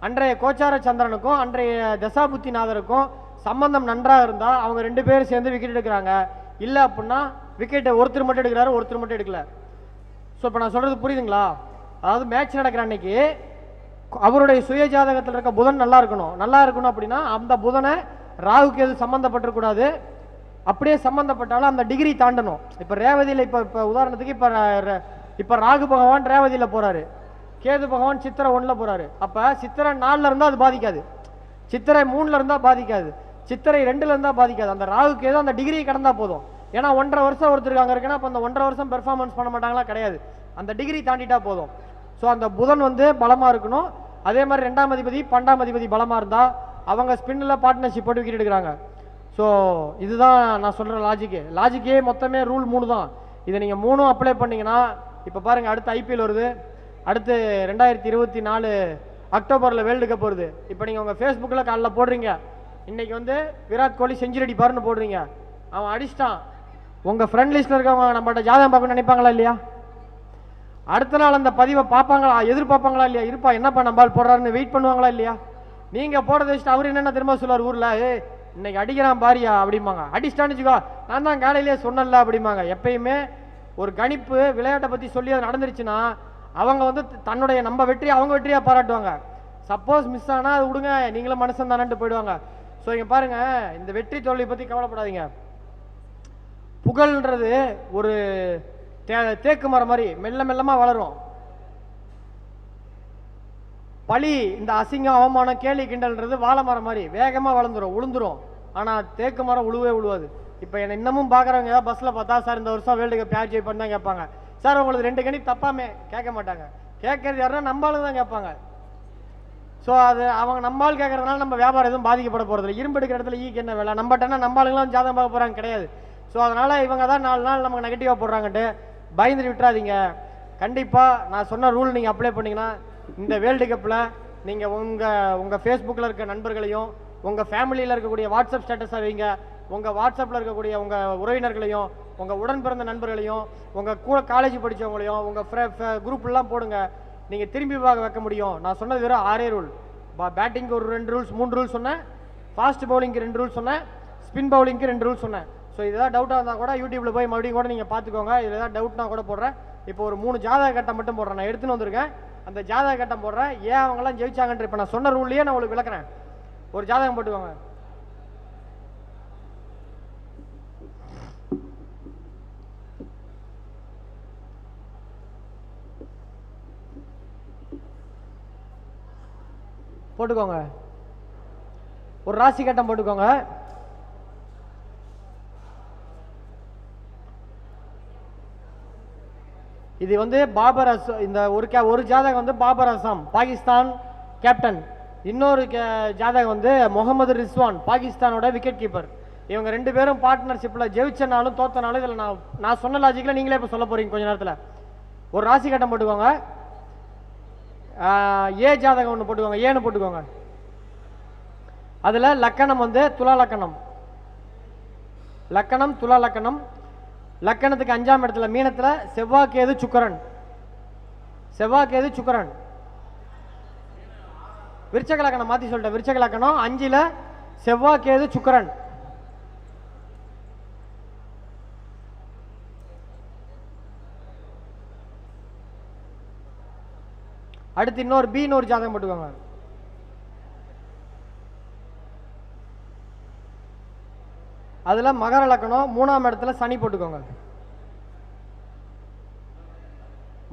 அன்றைய கோச்சார சந்திரனுக்கும் அன்றைய தசாபுத்திநாதருக்கும் சம்பந்தம் நன்றாக இருந்தால் அவங்க 2 பேரும் சேர்ந்து விக்கெட் எடுக்கிறாங்க. இல்லை அப்படின்னா விக்கெட்டை ஒருத்தர் மட்டும் எடுக்கிறாரு, ஒருத்தர் மட்டும் எடுக்கல. ஸோ இப்போ நான் சொல்கிறது புரியுதுங்களா? அதாவது மேட்ச் நடக்கிற அன்னைக்கு அவருடைய சுய ஜாதகத்தில் இருக்க புதன் நல்லா இருக்கணும் அப்படின்னா அந்த புதனை ராகுக்கு எது சம்மந்தப்பட்டிருக்கூடாது. அப்படியே சம்மந்தப்பட்டாலும் அந்த டிகிரி தாண்டணும். இப்போ ரேவதியில் இப்போ உதாரணத்துக்கு இப்போ ராகு பகவான் ரேவதியில் போகிறாரு, கேது பகவான் சித்திரை 1ல் போகிறாரு. அப்போ சித்திரை 4ல் இருந்தால் அது பாதிக்காது, சித்திரை 3ல் இருந்தால் பாதிக்காது, சித்திரை 2ல் இருந்தால் பாதிக்காது. அந்த ராகுக்கு ஏதோ அந்த டிகிரி கடந்தால் போதும். ஏன்னா 1.5 வருஷம் ஒருத்தருக்கு அங்கே இருக்குன்னா அப்போ அந்த 1.5 வருஷம் பெர்ஃபார்மன்ஸ் பண்ண மாட்டாங்களா? கிடையாது, அந்த டிகிரி தாண்டிட்டா போதும். ஸோ அந்த புதன் வந்து பலமாக இருக்கணும். அதே மாதிரி 2ஆம் அதிபதி 12ஆம் அதிபதி பலமாக இருந்தால் அவங்க ஸ்பின்னில் பார்ட்னர்ஷிப் போட்டு விக்கெட் எடுக்கிறாங்க. ஸோ இதுதான் நான் சொல்கிற லாஜிக்கே மொத்தமே ரூல் 3 தான். இதை நீங்கள் 3 அப்ளை பண்ணிங்கன்னா இப்போ பாருங்கள், அடுத்து ஐபிஎல் வருது, அடுத்து 2024 அக்டோபரில் வேர்ல்டு கப் வருது. இப்போ நீங்கள் உங்கள் ஃபேஸ்புக்கில் காலைல போடுறீங்க, இன்றைக்கி வந்து விராட் கோலி செஞ்சுரி அடிப்பாருன்னு போடுறீங்க, அவன் அடிச்சிட்டான். உங்கள் ஃப்ரெண்ட் லிஸ்ட்டில் இருக்கவங்க நம்மகிட்ட ஜாதகம் பார்க்கணும்னு நினைப்பாங்களா இல்லையா? அடுத்த நாள் அந்த பதிவை பார்ப்பாங்களா, எதிர்பார்ப்பாங்களா இல்லையா? இருப்பா என்னப்பா நம்பால் போடுறாருன்னு வெயிட் பண்ணுவாங்களா இல்லையா? நீங்கள் போடுறத வச்சுட்டு அவர் என்னென்ன திரும்ப சொல்லுவார் ஊரில், இன்னைக்கு அடிக்கிறான் பாரியா அப்படிம்பாங்க. அடிச்சிட்டான்னு வச்சுக்கோ, நான் தான் காலையிலேயே சொன்னல அப்படிம்பாங்க. எப்பயுமே ஒரு கணிப்பு விளையாட்டை பற்றி சொல்லி அது நடந்துருச்சுன்னா அவங்க வந்து தன்னுடைய நம்ம வெற்றியை அவங்க வெற்றியாக பாராட்டுவாங்க. சப்போஸ் மிஸ் ஆனால் அது விடுங்க, நீங்களும் மனுஷன் தானேன்ட்டு போயிடுவாங்க. ஸோ இங்கே பாருங்க, இந்த வெற்றி தோல்வி பற்றி கவலைப்படாதீங்க. புகழ்ன்றது ஒரு தேக்கு மரம் மாதிரி மெல்ல மெல்லமாக வளரும். பழி, இந்த அசிங்கம் அவமானம் கேலி கிண்டல்ன்றது வாழை மரம் மாதிரி வேகமாக வளர்ந்துடும், உளுந்துரும். ஆனால் தேக்கு மரம் உழுவே உழுவாது. இப்போ என்னை இன்னமும் பார்க்குறவங்க ஏதாவது பஸ்ஸில் பார்த்தா, சார் இந்த வருஷம் வேர்ல்டு கப் யார் ஜெயிப்பான்னு தான் கேட்பாங்க. சார் உங்களுக்கு 2 கணி தப்பாமே கேட்க மாட்டாங்க. கேட்கறது யாருன்னா நம்மளும் தான் கேட்பாங்க. ஸோ அது அவங்க நம்மால் கேட்கறதுனால நம்ம வியாபாரம் எதுவும் பாதிக்கப்பட போகிறதில்ல. இரும்பு எடுக்கிற இடத்துல ஈக்கு என்ன வேலை, நம்மகிட்டனா நம்மளுங்களாம் ஜாதகம் பார்க்க போகிறாங்க கிடையாது. ஸோ அதனால் இவங்க தான் 4 நாள் நமக்கு நெகட்டிவாக போடுறாங்கன்ட்டு பயந்துட்டு விட்டுறாதீங்க. கண்டிப்பாக நான் சொன்ன ரூல் நீங்கள் அப்ளை பண்ணிங்கன்னா இந்த வேர்ல்டு கப்பில் நீங்கள் உங்கள் ஃபேஸ்புக்கில் இருக்க நண்பர்களையும், உங்கள் ஃபேமிலியில் இருக்கக்கூடிய வாட்ஸ்அப் ஸ்டேட்டஸாக வைங்க. உங்கள் வாட்ஸ்அப்பில் இருக்கக்கூடிய உங்கள் உறவினர்களையும், உங்கள் உடன் பிறந்த நண்பர்களையும், உங்கள் கூட காலேஜ் படித்தவங்களையும் உங்கள் குரூப்லாம் போடுங்க. நீங்கள் திரும்பி பார்க்க வைக்க முடியும். நான் சொன்னது வெறும் 6 ரூல். பேட்டிங்க்கு ஒரு 2 ரூல்ஸ் 3 ரூல்ஸ் சொன்னேன், ஃபாஸ்ட் பவுலிங்க்கு 2 ரூல்ஸ் சொன்னேன், ஸ்பின் பவுலிங்க்கு 2 ரூல்ஸ் சொன்னேன். ஸோ இதெல்லாம் டவுட்டாக இருந்தால் கூட யூடியூப்பில் போய் மறுபடியும் கூட நீங்கள் பார்த்துக்கோங்க. இதில் ஏதாவது டவுட்னா கூட போடுறேன். இப்போ ஒரு 3 ஜாதக கட்டம் மட்டும் போடுறேன், நான் எடுத்துன்னு வந்திருக்கேன். அந்த ஜாதக கட்டம் போடுறேன், ஏன் அவங்களாம் ஜெயிச்சாங்கன்ற இப்போ நான் சொன்ன ரூல்லையே நான் உங்களுக்கு விளக்குறேன். ஒரு ஜாதகம் போட்டுக்கோங்க. போட்டுக்கோங்க. ஒரு ராசி கட்டம் போட்டுக்கோங்க. இது வந்து பாபர் இந்த ஒரு ஜாதகம் வந்து பாபர் அசாம் பாகிஸ்தான் கேப்டன். இன்னொரு ஜாதகம் வந்து முகமது ரிஸ்வான் பாகிஸ்தானோட விக்கெட் கீப்பர். இவங்க 2 பேரும் பார்ட்னர்ஷிப்பில் ஜெயிச்சனாலும் தோத்தனாலும் இதில் நான் சொன்ன லாஜிக்கில் நீங்களே இப்போ சொல்ல போறீங்க கொஞ்ச நேரத்தில். ஒரு ராசி கட்டம் போட்டுக்கோங்க. ஏ ஜாதகம் ஒன்று போட்டுக்கோங்க, ஏன்னு போட்டுக்கோங்க. அதில் லக்கணம் வந்து துலா லக்கணம். லக்கணம் துலா லக்கணம். லக்கணத்துக்கு 5ஆம் இடத்துல மீனத்தில் செவ்வாய்க்கேது சுக்கரன். செவ்வாய்க்கேது சுக்கரன். விருச்சக லக்கணம் மாற்றி சொல்லிட்டேன். விருச்சக லக்கணம் 5ல் செவ்வாய்க்கேது சுக்கரன். அடுத்து இன்னொரு பின்னு ஒரு ஜாதகம் போட்டுக்கோங்க. அதுல மகர லக்கணம் 3ஆம் இடத்துல சனி போட்டுக்கோங்க.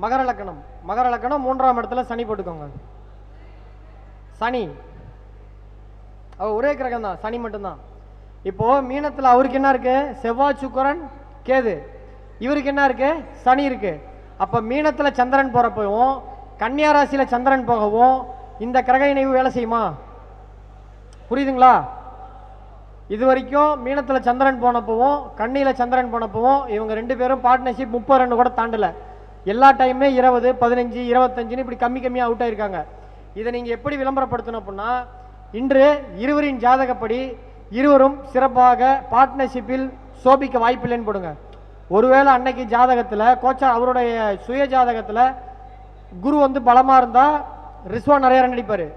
மகர லக்கணம் 3ஆம் இடத்துல சனி போட்டுக்கோங்க. சனி ஒரே கிரகம் தான், சனி மட்டும்தான். இப்போ மீனத்தில் அவருக்கு என்ன இருக்கு? செவ்வாய் சுக்கிரன் கேது. இவருக்கு என்ன இருக்கு? சனி இருக்கு. அப்ப மீனத்தில் சந்திரன் போறப்பவும் கன்னியா ராசியில சந்திரன் போகவும் இந்த கிரக இணைவு வேலை செய்யுமா? புரியுதுங்களா? இது வரைக்கும் மீனத்தில் சந்திரன் போனப்பவும் கண்ணியில் சந்திரன் போனப்பவும் இவங்க 2 பேரும் பார்ட்னர்ஷிப் 30 ரன் கூட தாண்டல. எல்லா டைமே 20, 15, 25 இப்படி கம்மியாக அவுட் ஆயிருக்காங்க. இதை நீங்கள் எப்படி விளம்பரப்படுத்தணும் அப்படின்னா, இன்று இருவரின் ஜாதகப்படி இருவரும் சிறப்பாக பார்ட்னர்ஷிப்பில் சோபிக்க வாய்ப்பில்லைன்னு போடுங்க. ஒருவேளை அன்னைக்கு ஜாதகத்தில் கோச்சா அவருடைய சுய ஜாதகத்தில் குரு வந்து பலமாக இருந்தால் ரிஸ்வான் நிறைய ரன் அடிப்பார்,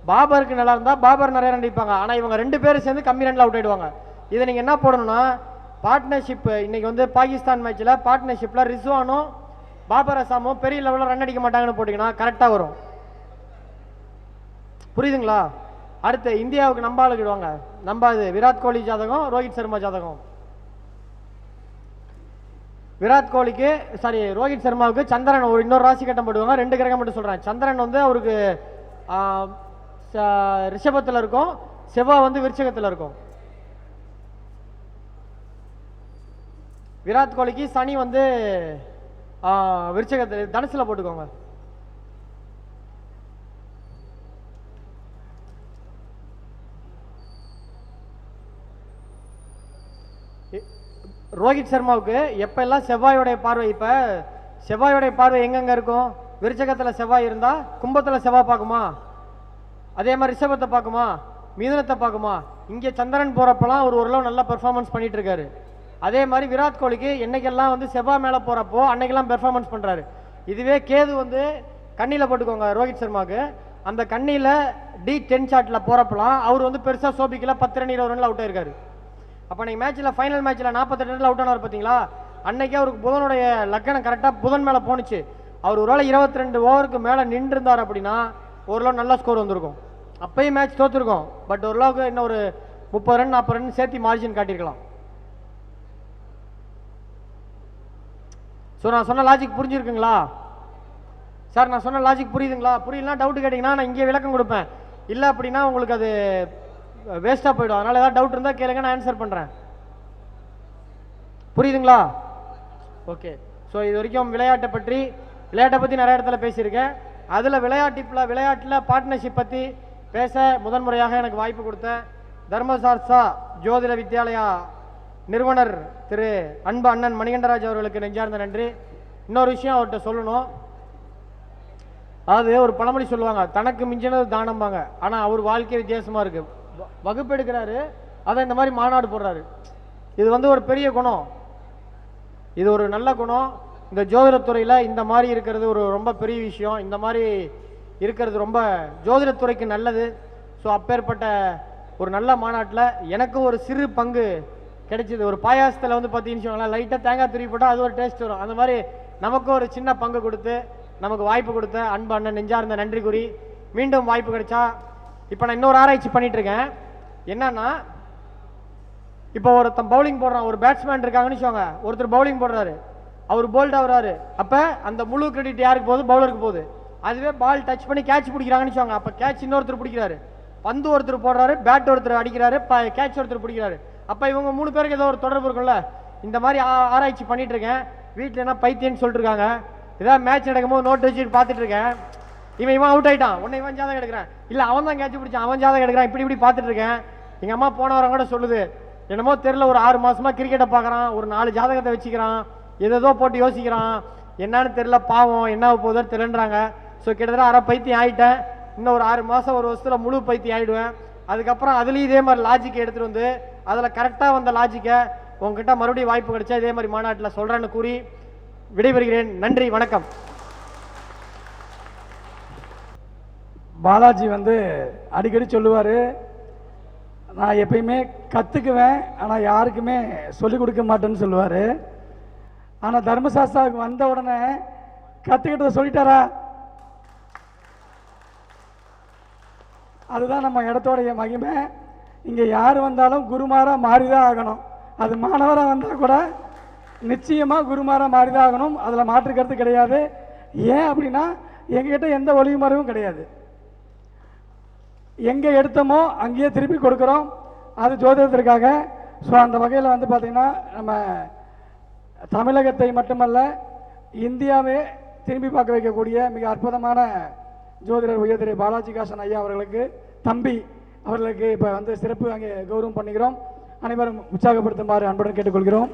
பாபருக்கு நல்லா இருந்தால் பாபர் நிறைய ரன் அடிப்பாங்க. ஆனால் இவங்க 2 பேரும் சேர்ந்து கம்மி ரன்ல அவுட் ஆயிடுவாங்க. இதை நீங்கள் என்ன போடணும்னா, பார்ட்னர்ஷிப் இன்னைக்கு வந்து பாகிஸ்தான் மேட்ச்சில் பார்ட்னர்ஷிப்பில் ரிஸ்வானும் பாபர் அசாமும் பெரிய லெவலில் ரன் அடிக்க மாட்டாங்கன்னு போட்டிங்கன்னா கரெக்டாக வரும். புரியுதுங்களா? அடுத்து இந்தியாவுக்கு நம்ம ஆளுக்கிடுவாங்க. நம்ம அது விராட் கோலி ஜாதகம், ரோஹித் சர்மா ஜாதகம். விராட் கோலிக்கு ரோஹித் சர்மாவுக்கு சந்திரன் ஒரு இன்னொரு ராசி கட்டம் போடுவாங்க. 2 கிரகம் மட்டும் சொல்கிறேன். சந்திரன் வந்து அவருக்கு ரிஷபத்தில் இருக்கும், செவ்வாய் வந்து விருச்சகத்தில் இருக்கும். விராட் கோலிக்கு சனி வந்து விருச்சகத்தில் தனுசுல போட்டுக்கோங்க. ரோஹித் சர்மாவுக்கு எப்பெல்லாம் செவ்வாயோடைய பார்வை, இப்போ செவ்வாயோடைய பார்வை எங்கெங்க இருக்கும்? விருச்சகத்தில் செவ்வாய் இருந்தால் கும்பத்தில் செவ்வாய் பார்க்குமா? அதே மாதிரி ரிஷபத்தை பார்க்குமா? மிதுனத்தை பார்க்குமா? இங்கே சந்திரன் போகிறப்பெல்லாம் ஒரு ஓரளவு நல்லா பெர்ஃபார்மன்ஸ் பண்ணிட்டு இருக்காரு. அதே மாதிரி விராட் கோலிக்கு என்னைக்கெல்லாம் வந்து செவ்வாய் மேலே போகிறப்போ அன்னைக்கெல்லாம் பெர்ஃபார்மன்ஸ் பண்ணுறாரு. இதுவே கேது வந்து கண்ணியில் போட்டுக்கோங்க ரோஹித் சர்மாவுக்கு, அந்த கண்ணியில் D10 ஷாட்டில் போகிறப்பலாம் அவர் வந்து பெருசாக சோபிக்கல, 10 ரன் 20 ரனில் அவுட் ஆயிருக்காரு. அப்போ அன்றைக்கி மேட்ச்சில் ஃபைனல் மேட்ச்சில் 48 ரனில் அவுட் ஆனார் பார்த்தீங்களா, அன்னைக்கே அவருக்கு புதனுடைய லக்கணம் கரெக்டாக புதன் மேலே போணுச்சு. அவர் ஒருவேளை 22 ஓவருக்கு மேலே நின்றுருந்தார் அப்படின்னா ஓரளவு நல்ல ஸ்கோர் வந்திருக்கும். அப்பயும் மேட்ச் தோற்றுருக்கோம், பட் ஓரளவுக்கு இன்னும் ஒரு 30 ரன் 40 ரன் சேர்த்து மார்ஜின் காட்டியிருக்கலாம். ஸோ நான் சொன்ன லாஜிக் புரிஞ்சிருக்குங்களா சார்? நான் சொன்ன லாஜிக் புரியுதுங்களா? புரியலனா டவுட் கேட்டிங்கன்னா நான் இங்கே விளக்கம் கொடுப்பேன், இல்லை அப்படின்னா உங்களுக்கு அது வேஸ்ட்டாக போயிடும். அதனால் ஏதாவது டவுட் இருந்தால் கேளுங்க, நான் ஆன்சர் பண்ணுறேன். புரியுதுங்களா? ஓகே. ஸோ இது வரைக்கும் விளையாட்டை பற்றி நிறைய இடத்துல பேசியிருக்கேன். அதில் விளையாட்டில் பார்ட்னர்ஷிப் பற்றி பேச முதன்முறையாக எனக்கு வாய்ப்பு கொடுத்த தர்மசாஸ்தா ஜோதிட வித்யாலயா நிறுவனர் திரு அன்பு அண்ணன் மணிகண்டராஜ் அவர்களுக்கு நெஞ்சார்ந்த நன்றி. இன்னொரு விஷயம் அவர்கிட்ட சொல்லணும். அதாவது ஒரு பழமொழி சொல்லுவாங்க, தனக்கு மிஞ்சினது தானம்பாங்க. ஆனால் அவர் வாழ்க்கை வித்தியாசமாக இருக்குது. வகுப்பு எடுக்கிறாரு, அதை இந்த மாதிரி மாநாடு போடுறாரு. இது வந்து ஒரு பெரிய குணம், இது ஒரு நல்ல குணம். இந்த ஜோதிடத்துறையில் இந்த மாதிரி இருக்கிறது ஒரு ரொம்ப பெரிய விஷயம். இந்த மாதிரி இருக்கிறது ரொம்ப ஜோதிடத்துறைக்கு நல்லது. ஸோ அப்பேற்பட்ட ஒரு நல்ல மாநாட்டில் எனக்கு ஒரு சிறு பங்கு கிடைச்சிது. ஒரு பாயாசத்தில் வந்து பார்த்தீங்கன்னா லைட்டாக தேங்காய் துருவி போட்டால் அது ஒரு டேஸ்ட் வரும். அந்த மாதிரி நமக்கு ஒரு சின்ன பங்கு கொடுத்து நமக்கு வாய்ப்பு கொடுத்த அன்பு அண்ணன் நெஞ்சார்ந்த நன்றி கூறி, மீண்டும் வாய்ப்பு கிடைச்சா இப்போ நான் இன்னொரு ஆராய்ச்சி பண்ணிட்டு இருக்கேன். என்னன்னா, இப்போ ஒருத்தன் பவுலிங் போடுறான், ஒரு பேட்ஸ்மேன் இருக்காங்கன்னு சொல்லுவாங்க, ஒருத்தர் பவுலிங் போடுறாரு, அவர் போல்ட் ஆகுறாரு. அப்போ அந்த முழு கிரெடிட் யாருக்கு போகுது? பவுலருக்கு போகுது. அதுவே பால் டச் பண்ணி கேட்ச் பிடிக்கிறாங்கன்னு சொல்லுவாங்க, அப்போ கேட்ச் இன்னொருத்தர் பிடிக்கிறாரு, பந்து ஒருத்தர் போடுறாரு, பேட் ஒருத்தர் அடிக்கிறாரு, கேட்ச் ஒருத்தர் பிடிக்கிறாரு. அப்போ இவங்க 3 பேருக்கு ஏதோ ஒரு தொடர்பு இருக்கும்ல. இந்த மாதிரி ஆராய்ச்சி பண்ணிட்டு இருக்கேன். வீட்டில் என்ன பைத்தியன்னு சொல்லிட்டு இருக்காங்க. ஏதாவது மேட்ச் நடக்கும்போது நோட் வச்சுட்டு பார்த்துட்டு இருக்கேன். இவன் அவுட் ஆயிட்டான், உன்னை இவன் ஜாதகம் எடுக்கிறான், இல்லை அவன் தான் கேட்ச் பிடிச்சான் அவன் ஜாதகம் எடுக்கிறான், இப்படி பார்த்துட்டு இருக்கேன். எங்கள் அம்மா போன வாரம் கூட சொல்லுது, என்னமோ தெரியல, ஒரு 6 மாசமா கிரிக்கெட்டை பார்க்குறான், ஒரு 4 ஜாதகத்தை வச்சுக்கிறான், ஏதோ போட்டு யோசிக்கிறான், என்னன்னு தெரியல, பாவம் என்ன போதோ தெரியன்றாங்க. ஸோ கிட்டத்தட்ட அரை பைத்தியம் ஆகிட்டேன். இன்னும் ஒரு 6 மாதம் ஒரு வருஷத்தில் முழு பைத்தியம் ஆகிடுவேன். அதுக்கப்புறம் அதுலேயும் இதே மாதிரி லாஜிக்கை எடுத்துகிட்டு வந்து அதில் கரெக்டாக வந்த லாஜிக்கை உங்ககிட்ட மறுபடியும் வாய்ப்பு கிடைச்சா இதே மாதிரி மாநாட்டில் சொல்கிறேன்னு கூறி விடைபெறுகிறேன். நன்றி, வணக்கம். பாலாஜி வந்து அடிக்கடி சொல்லுவார், நான் எப்பயுமே கற்றுக்குவேன் ஆனால் யாருக்குமே சொல்லிக் கொடுக்க மாட்டேன்னு சொல்லுவார். ஆனால் தர்மசாஸ்தாவுக்கு வந்த உடனே கற்றுக்கிட்டதை சொல்லிட்டாரா? அதுதான் நம்ம இடத்தோடைய மகிமை. இங்கே யார் வந்தாலும் குருமாராக மாறி தான் ஆகணும். அது மாணவராக வந்தால் கூட நிச்சயமாக குருமாராக மாறி தான் ஆகணும். அதில் மாற்றுக்கிறது கிடையாது. ஏன் அப்படின்னா எங்ககிட்ட எந்த ஒளிமறைவும் கிடையாது. எங்கே எடுத்தோமோ அங்கேயே திருப்பி கொடுக்குறோம். அது ஜோதிடத்திற்காக. ஸோ அந்த வகையில் வந்து பார்த்திங்கன்னா நம்ம தமிழகத்தை மட்டுமல்ல இந்தியாவே திரும்பி பார்க்க வைக்கக்கூடிய மிக அற்புதமான ஜோதிடர் உயர்திரு பாலாஜி காசன் ஐயா அவர்களுக்கு, தம்பி அவர்களுக்கு இப்போ வந்து சிறப்பு அங்கே கௌரவம் பண்ணுகிறோம். அனைவரும் உற்சாகப்படுத்துமாறு அன்புடன் கேட்டுக்கொள்கிறோம்.